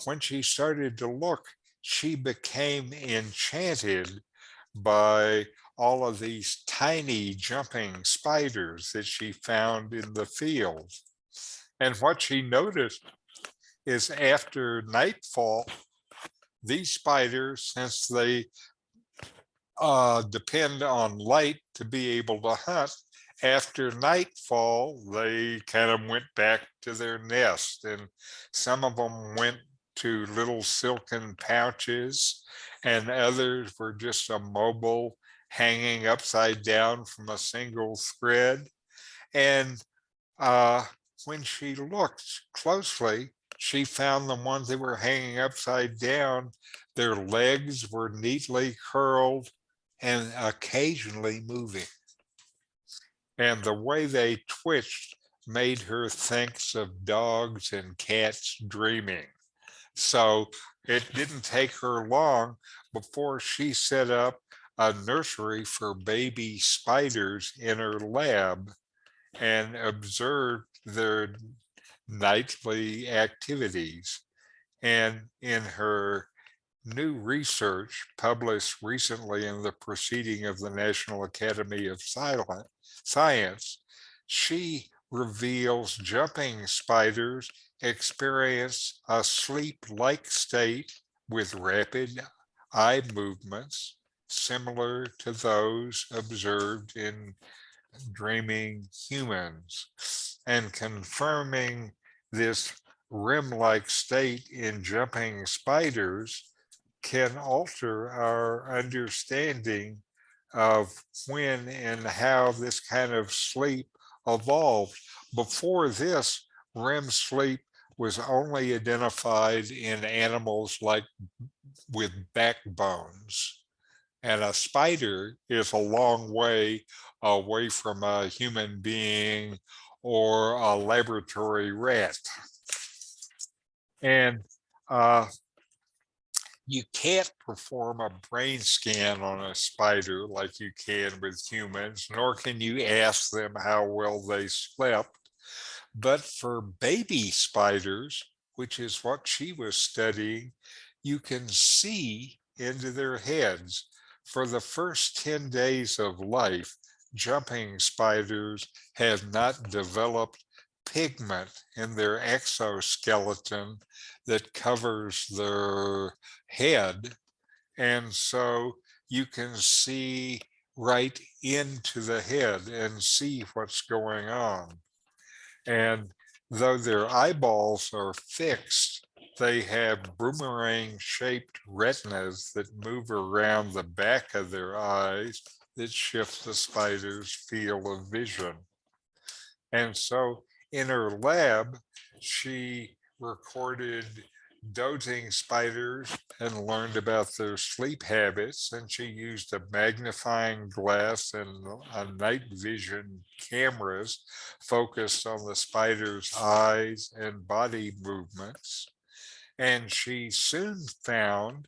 when she started to look, she became enchanted by all of these tiny jumping spiders that she found in the field. And what she noticed is after nightfall, these spiders, since they depend on light to be able to hunt, after nightfall, they kind of went back to their nest, and some of them went to little silken pouches, and others were just immobile, hanging upside down from a single thread. And when she looked closely, she found the ones that were hanging upside down, their legs were neatly curled and occasionally moving. And the way they twitched made her think of dogs and cats dreaming. So it didn't take her long before she set up a nursery for baby spiders in her lab and observed their nightly activities. And in her new research published recently in the Proceeding of the National Academy of Science, she reveals jumping spiders experience a sleep-like state with rapid eye movements similar to those observed in dreaming humans, and confirming this REM-like state in jumping spiders can alter our understanding of when and how this kind of sleep evolved. Before this, REM sleep was only identified in animals like with backbones. And a spider is a long way away from a human being or a laboratory rat. And you can't perform a brain scan on a spider like you can with humans, nor can you ask them how well they slept. But for baby spiders, which is what she was studying, you can see into their heads. For the first 10 days of life, jumping spiders have not developed pigment in their exoskeleton that covers their head. And so you can see right into the head and see what's going on. And though their eyeballs are fixed, they have boomerang shaped retinas that move around the back of their eyes that shift the spider's field of vision. And so in her lab, she recorded dozing spiders and learned about their sleep habits. And she used a magnifying glass and a night vision cameras focused on the spider's eyes and body movements. And she soon found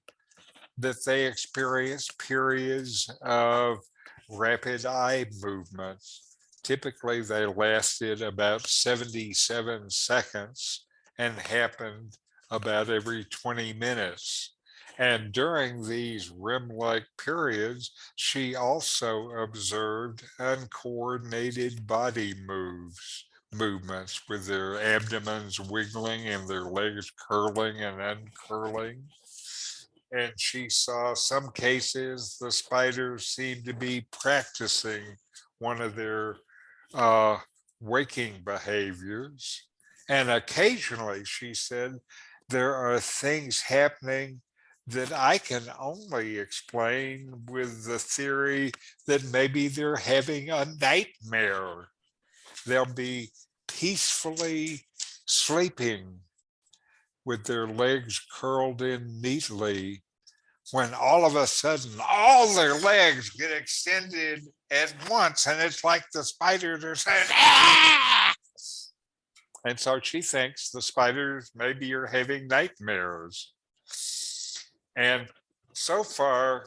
that they experienced periods of rapid eye movements. Typically, they lasted about 77 seconds and happened about every 20 minutes. And during these REM-like periods, she also observed uncoordinated body movements with their abdomens wiggling and their legs curling and uncurling. And she saw some cases the spiders seemed to be practicing one of their waking behaviors. And occasionally, she said, there are things happening that I can only explain with the theory that maybe they're having a nightmare. They'll be peacefully sleeping with their legs curled in neatly, when all of a sudden all their legs get extended at once, and it's like the spiders are saying, ah! And so she thinks the spiders maybe are having nightmares. And so far,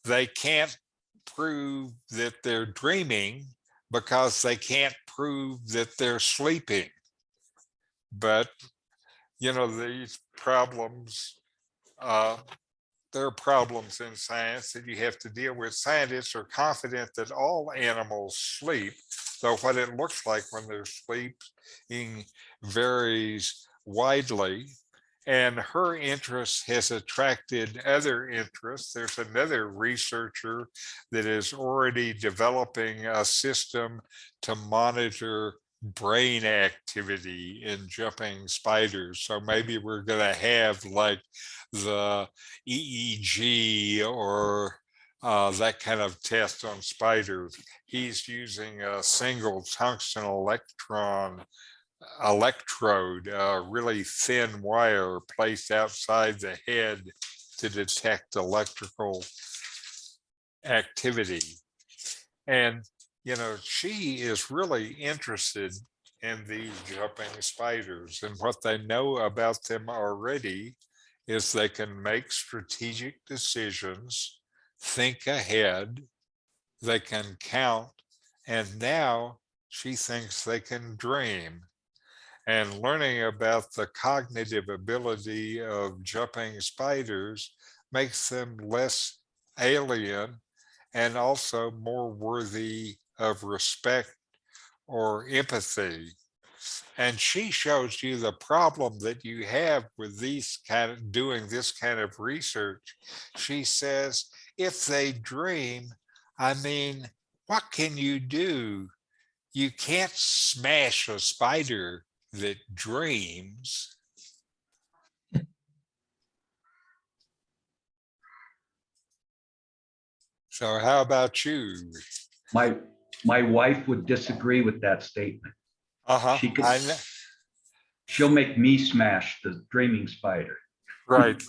they can't prove that they're dreaming because they can't prove that they're sleeping. But you know, these problems, there are problems in science that you have to deal with. Scientists are confident that all animals sleep, though what it looks like when they're sleeping varies widely. And her interest has attracted other interests. There's another researcher that is already developing a system to monitor brain activity in jumping spiders. So maybe we're going to have like the EEG or that kind of test on spiders. He's using a single tungsten electrode, a really thin wire placed outside the head to detect electrical activity. And you know, she is really interested in these jumping spiders, and what they know about them already is they can make strategic decisions, think ahead, they can count, and now she thinks they can dream. And learning about the cognitive ability of jumping spiders makes them less alien and also more worthy of respect or empathy. And she shows you the problem that you have with these kind of doing this kind of research. She says, if they dream, I mean, what can you do? You can't smash a spider that dreams. So how about you? My, my wife would disagree with that statement. Uh-huh. She could, she'll make me smash the dreaming spider. Right.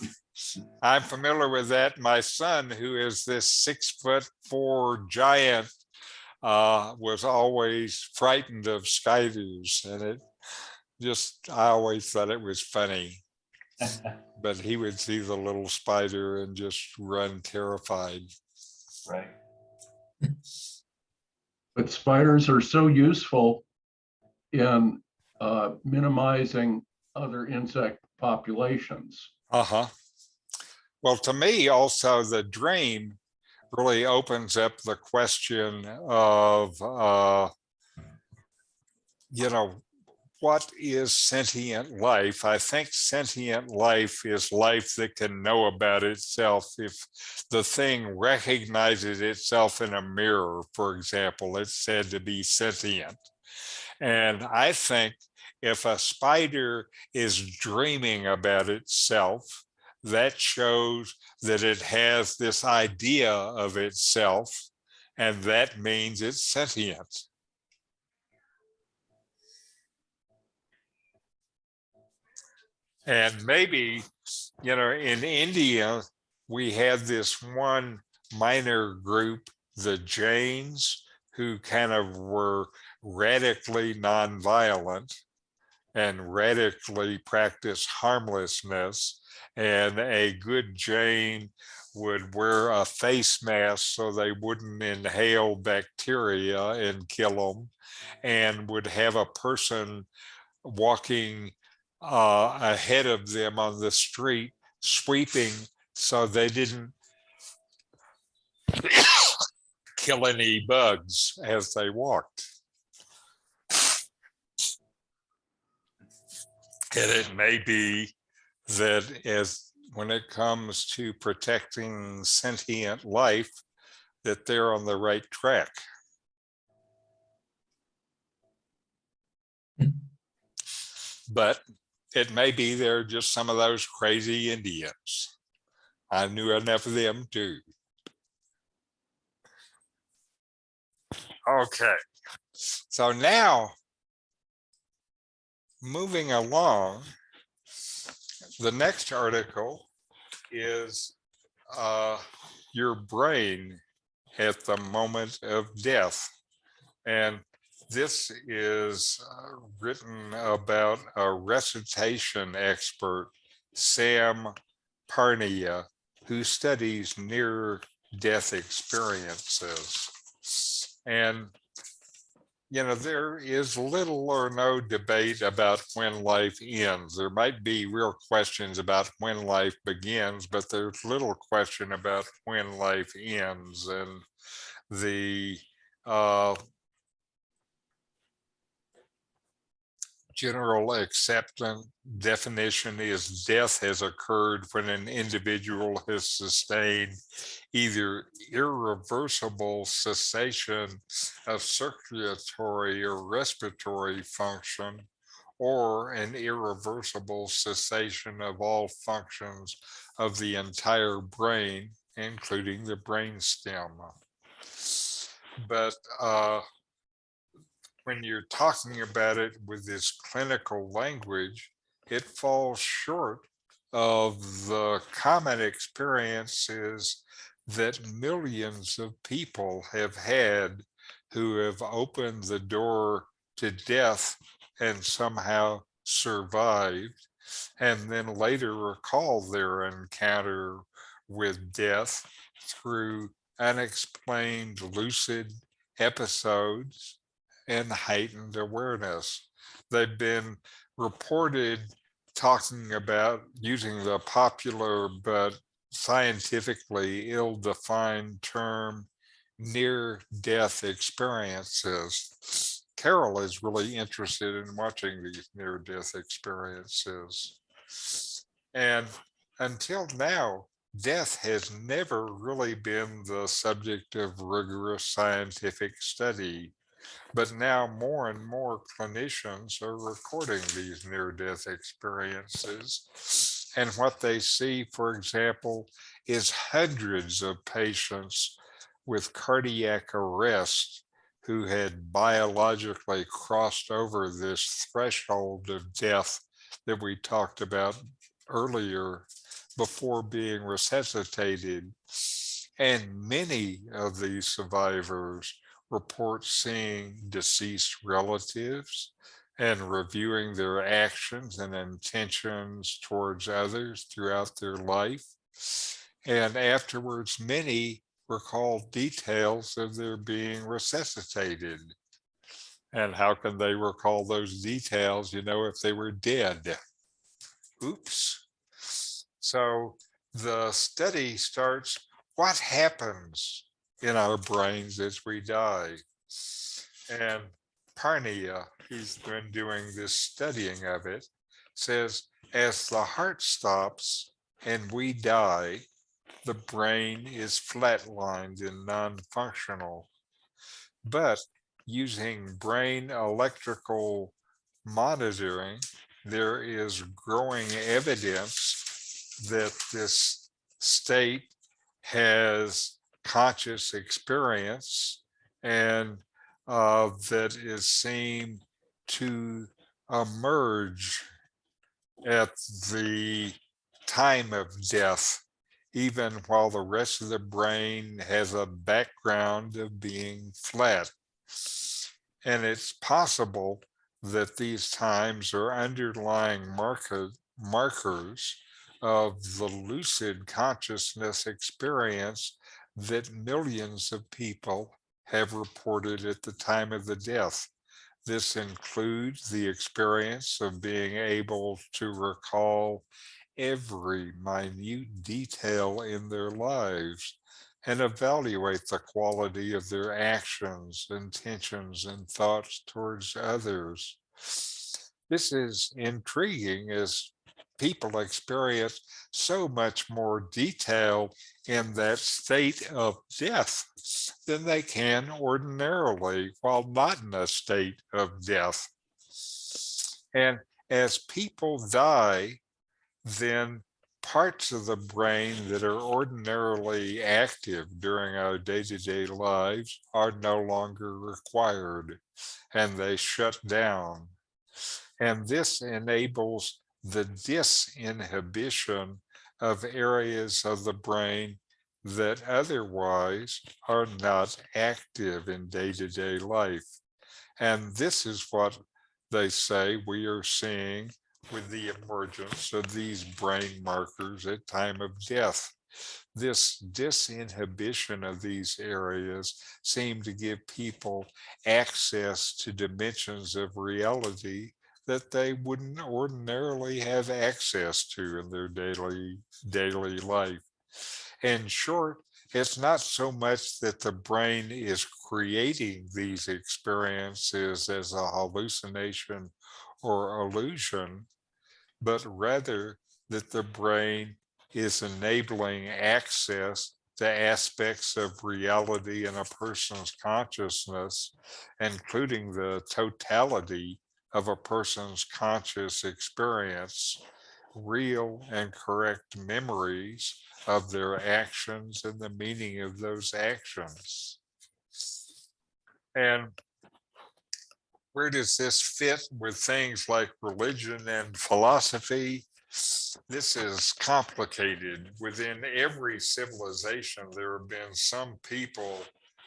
I'm familiar with that. My son, who is this 6'4" giant, was always frightened of spiders, and it just, I always thought it was funny. But he would see the little spider and just run terrified. Right. But spiders are so useful in minimizing other insect populations. Uh-huh. Well, to me, also, the dream really opens up the question of, what is sentient life? I think sentient life is life that can know about itself. If the thing recognizes itself in a mirror, for example, it's said to be sentient. And I think if a spider is dreaming about itself, that shows that it has this idea of itself, and that means it's sentient. And maybe, in India, we had this one minor group, the Jains, who kind of were radically nonviolent and radically practice harmlessness. And a good Jain would wear a face mask so they wouldn't inhale bacteria and kill them, and would have a person walking ahead of them on the street, sweeping so they didn't kill any bugs as they walked. And it may be that when it comes to protecting sentient life, that they're on the right track. But it may be they're just some of those crazy Indians. I knew enough of them too. Okay, so now moving along, the next article is your brain at the moment of death. And this is written about a recitation expert, Sam Parnia, who studies near-death experiences. And, there is little or no debate about when life ends. There might be real questions about when life begins, but there's little question about when life ends. And the general accepted definition is death has occurred when an individual has sustained either irreversible cessation of circulatory or respiratory function, or an irreversible cessation of all functions of the entire brain, including the brainstem. But when you're talking about it with this clinical language, it falls short of the common experiences that millions of people have had who have opened the door to death and somehow survived, and then later recall their encounter with death through unexplained lucid episodes and heightened awareness. They've been reported talking about using the popular but scientifically ill-defined term near-death experiences. Carol is really interested in watching these near-death experiences. And until now, death has never really been the subject of rigorous scientific study. But now more and more clinicians are recording these near-death experiences. And what they see, for example, is hundreds of patients with cardiac arrest who had biologically crossed over this threshold of death that we talked about earlier before being resuscitated. And many of these survivors report seeing deceased relatives and reviewing their actions and intentions towards others throughout their life. And afterwards, many recall details of their being resuscitated. And how can they recall those details, if they were dead? Oops. So the study starts, what happens in our brains as we die? And Parnia, he's been doing this studying of it, says as the heart stops and we die, the brain is flatlined and non-functional. But using brain electrical monitoring, there is growing evidence that this state has conscious experience and that is seen to emerge at the time of death, even while the rest of the brain has a background of being flat. And it's possible that these times are underlying markers of the lucid consciousness experience that millions of people have reported at the time of the death. This includes the experience of being able to recall every minute detail in their lives and evaluate the quality of their actions, intentions, and thoughts towards others. This is intriguing as people experience so much more detail in that state of death than they can ordinarily while not in a state of death. And as people die, then parts of the brain that are ordinarily active during our day-to-day lives are no longer required and they shut down. And this enables the disinhibition of areas of the brain that otherwise are not active in day-to-day life. And this is what they say we are seeing with the emergence of these brain markers at time of death. This disinhibition of these areas seem to give people access to dimensions of reality that they wouldn't ordinarily have access to in their daily life. In short, it's not so much that the brain is creating these experiences as a hallucination or illusion, but rather that the brain is enabling access to aspects of reality in a person's consciousness, including the totality of a person's conscious experience, real and correct memories of their actions and the meaning of those actions. And where does this fit with things like religion and philosophy? This is complicated. Within every civilization, there have been some people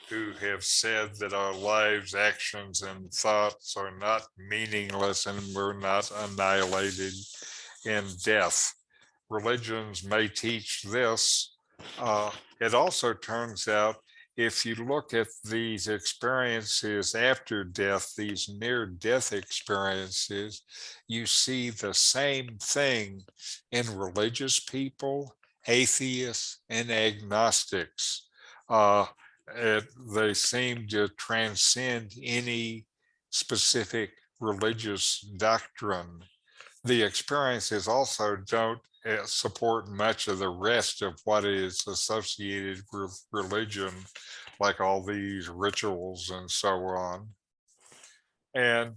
who have said that our lives, actions, and thoughts are not meaningless and we're not annihilated in death. Religions may teach this, It also turns out if you look at these experiences after death, these near-death experiences, you see the same thing in religious people, atheists, and agnostics. Uh, they seem to transcend any specific religious doctrine. The experiences also don't support much of the rest of what is associated with religion, like all these rituals and so on. And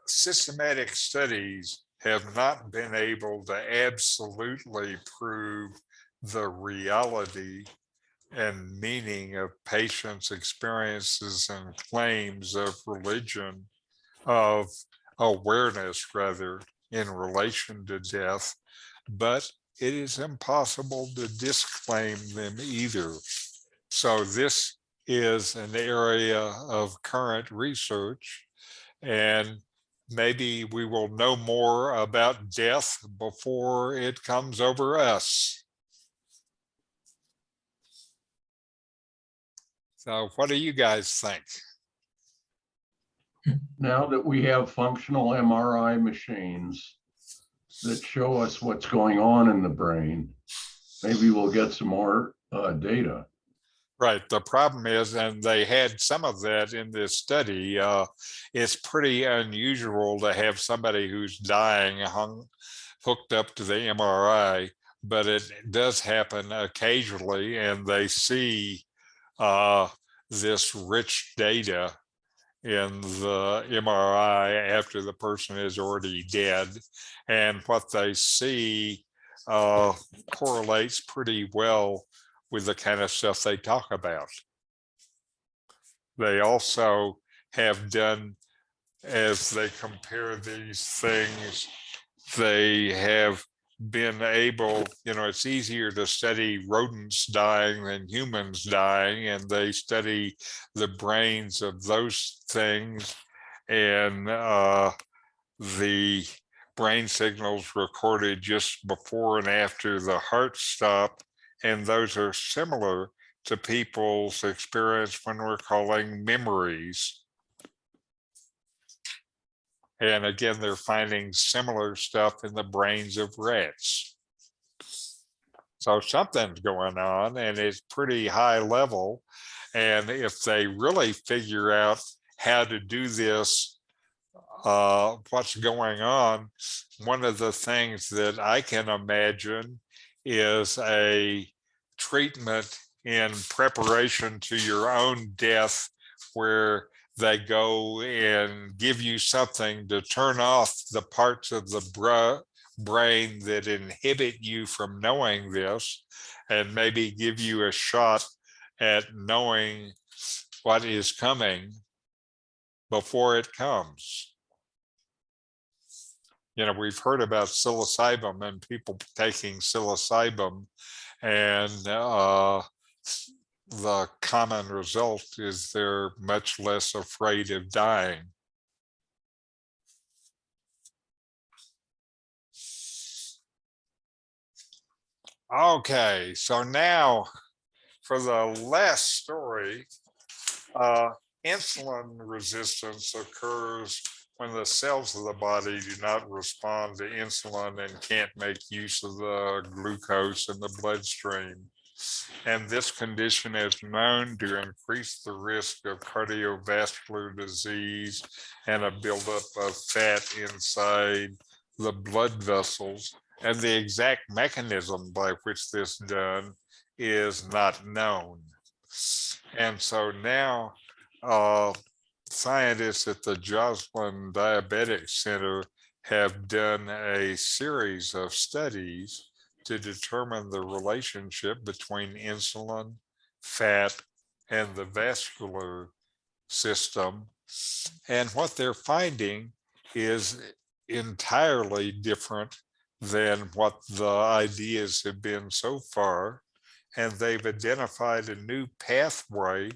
systematic studies have not been able to absolutely prove the reality and meaning of patients' experiences and claims of religion, of awareness rather, in relation to death, but it is impossible to disclaim them either. So this is an area of current research, and maybe we will know more about death before it comes over us. So what do you guys think? Now that we have functional MRI machines that show us what's going on in the brain, maybe we'll get some more data. Right. The problem is, and they had some of that in this study, it's pretty unusual to have somebody who's dying hooked up to the MRI, but it does happen occasionally, and they see this rich data in the MRI after the person is already dead. And what they see correlates pretty well with the kind of stuff they talk about. They also have done, as they compare these things, they have been able, it's easier to study rodents dying than humans dying, and they study the brains of those things and the brain signals recorded just before and after the heart stop, and those are similar to people's experience when we're calling memories. And again, they're finding similar stuff in the brains of rats. So something's going on, and it's pretty high level. And if they really figure out how to do this, what's going on, one of the things that I can imagine is a treatment in preparation to your own death, where they go and give you something to turn off the parts of the brain that inhibit you from knowing this, and maybe give you a shot at knowing what is coming before it comes. We've heard about psilocybin and people taking psilocybin, and the common result is they're much less afraid of dying. Okay, so now for the last story, insulin resistance occurs when the cells of the body do not respond to insulin and can't make use of the glucose in the bloodstream. And this condition is known to increase the risk of cardiovascular disease and a buildup of fat inside the blood vessels. And the exact mechanism by which this is done is not known. And so now scientists at the Joslin Diabetic Center have done a series of studies to determine the relationship between insulin, fat, and the vascular system. And what they're finding is entirely different than what the ideas have been so far. And they've identified a new pathway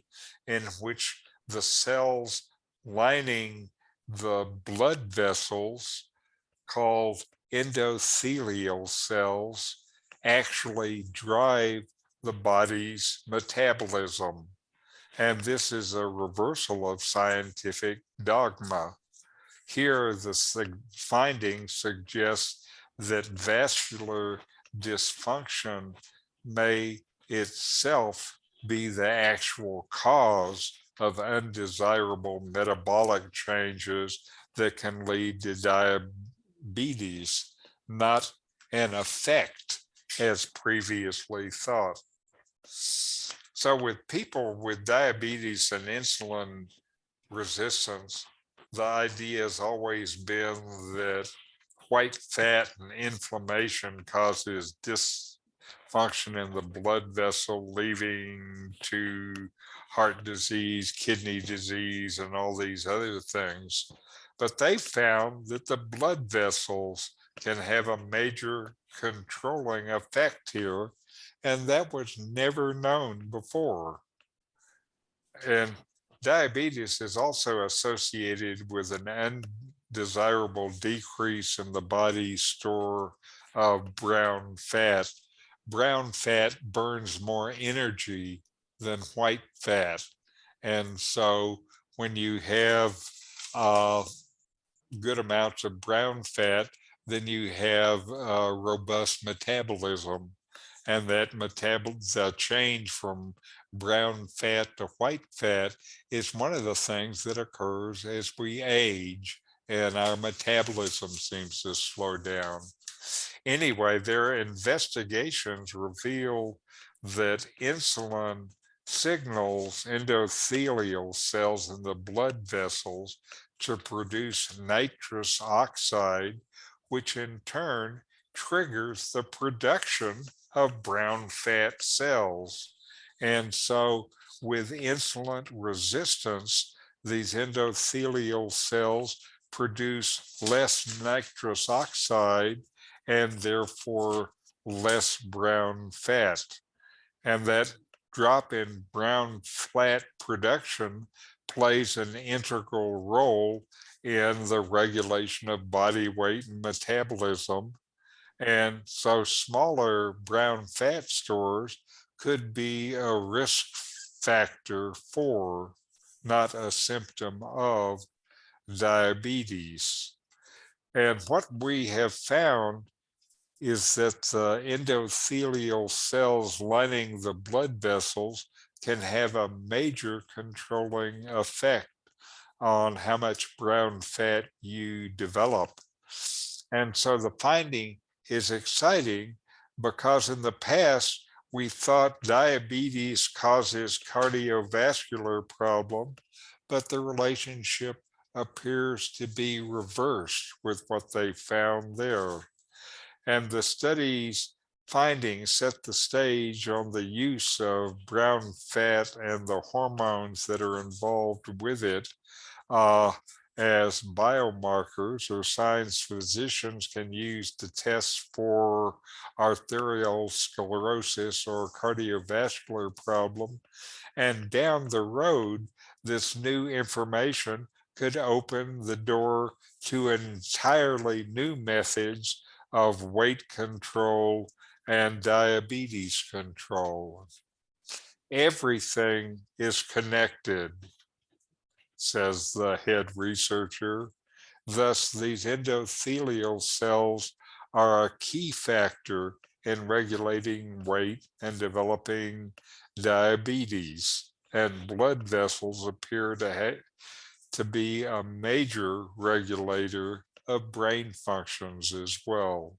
in which the cells lining the blood vessels, called endothelial cells actually drive the body's metabolism. And this is a reversal of scientific dogma. Here, the findings suggest that vascular dysfunction may itself be the actual cause of undesirable metabolic changes that can lead to diabetes, not an effect as previously thought. So with people with diabetes and insulin resistance, the idea has always been that white fat and inflammation causes dysfunction in the blood vessel, leading to heart disease, kidney disease, and all these other things. But they found that the blood vessels can have a major controlling effect here, and that was never known before. And diabetes is also associated with an undesirable decrease in the body's store of brown fat. Brown fat burns more energy than white fat. And so when you have good amounts of brown fat, then you have robust metabolism. And that the change from brown fat to white fat is one of the things that occurs as we age and our metabolism seems to slow down. Anyway, their investigations reveal that insulin signals endothelial cells in the blood vessels to produce nitrous oxide, which in turn triggers the production of brown fat cells. And so with insulin resistance, these endothelial cells produce less nitrous oxide and therefore less brown fat. And that drop in brown fat production plays an integral role in the regulation of body weight and metabolism. And so smaller brown fat stores could be a risk factor for, not a symptom of, diabetes. And what we have found is that the endothelial cells lining the blood vessels can have a major controlling effect on how much brown fat you develop. And so the finding is exciting because in the past, we thought diabetes causes cardiovascular problem, but the relationship appears to be reversed with what they found there. And the study's findings set the stage on the use of brown fat and the hormones that are involved with it as biomarkers or signs physicians can use to test for arterial sclerosis or cardiovascular problem. And down the road, this new information could open the door to entirely new methods of weight control and diabetes control. Everything is connected, says the head researcher. Thus, these endothelial cells are a key factor in regulating weight and developing diabetes, and blood vessels appear to be a major regulator of brain functions as well.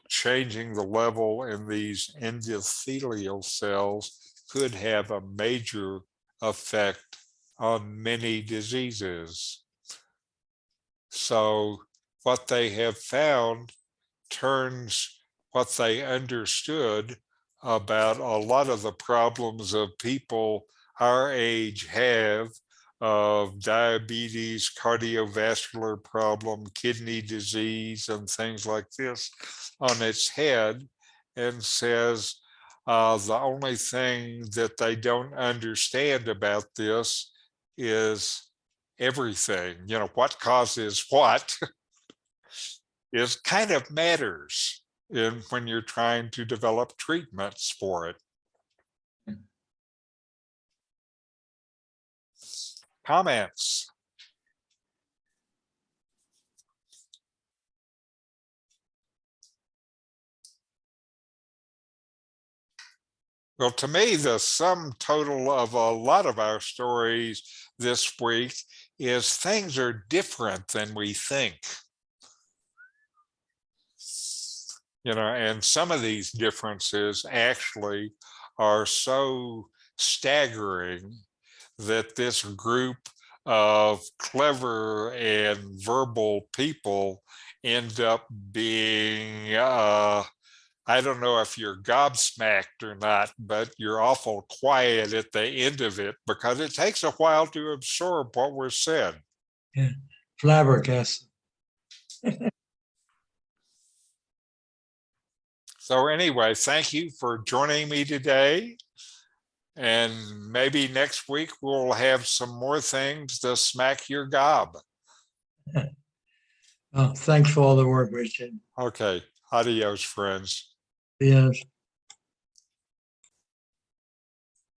Changing the level in these endothelial cells could have a major effect on many diseases. So what they have found turns what they understood about a lot of the problems of people our age have of diabetes, cardiovascular problem, kidney disease, and things like this on its head, and says the only thing that they don't understand about this is everything, what causes what. is kind of matters when you're trying to develop treatments for it. Comments? Well, to me, the sum total of a lot of our stories this week is things are different than we think. You know, and some of these differences actually are so staggering that this group of clever and verbal people end up being, I don't know if you're gobsmacked or not, but you're awful quiet at the end of it because it takes a while to absorb what was said. Yeah, flabbergasted. So anyway, thank you for joining me today. And maybe next week we'll have some more things to smack your gob. Oh, thanks for all the work, Richard. Okay, adios, friends. Yes.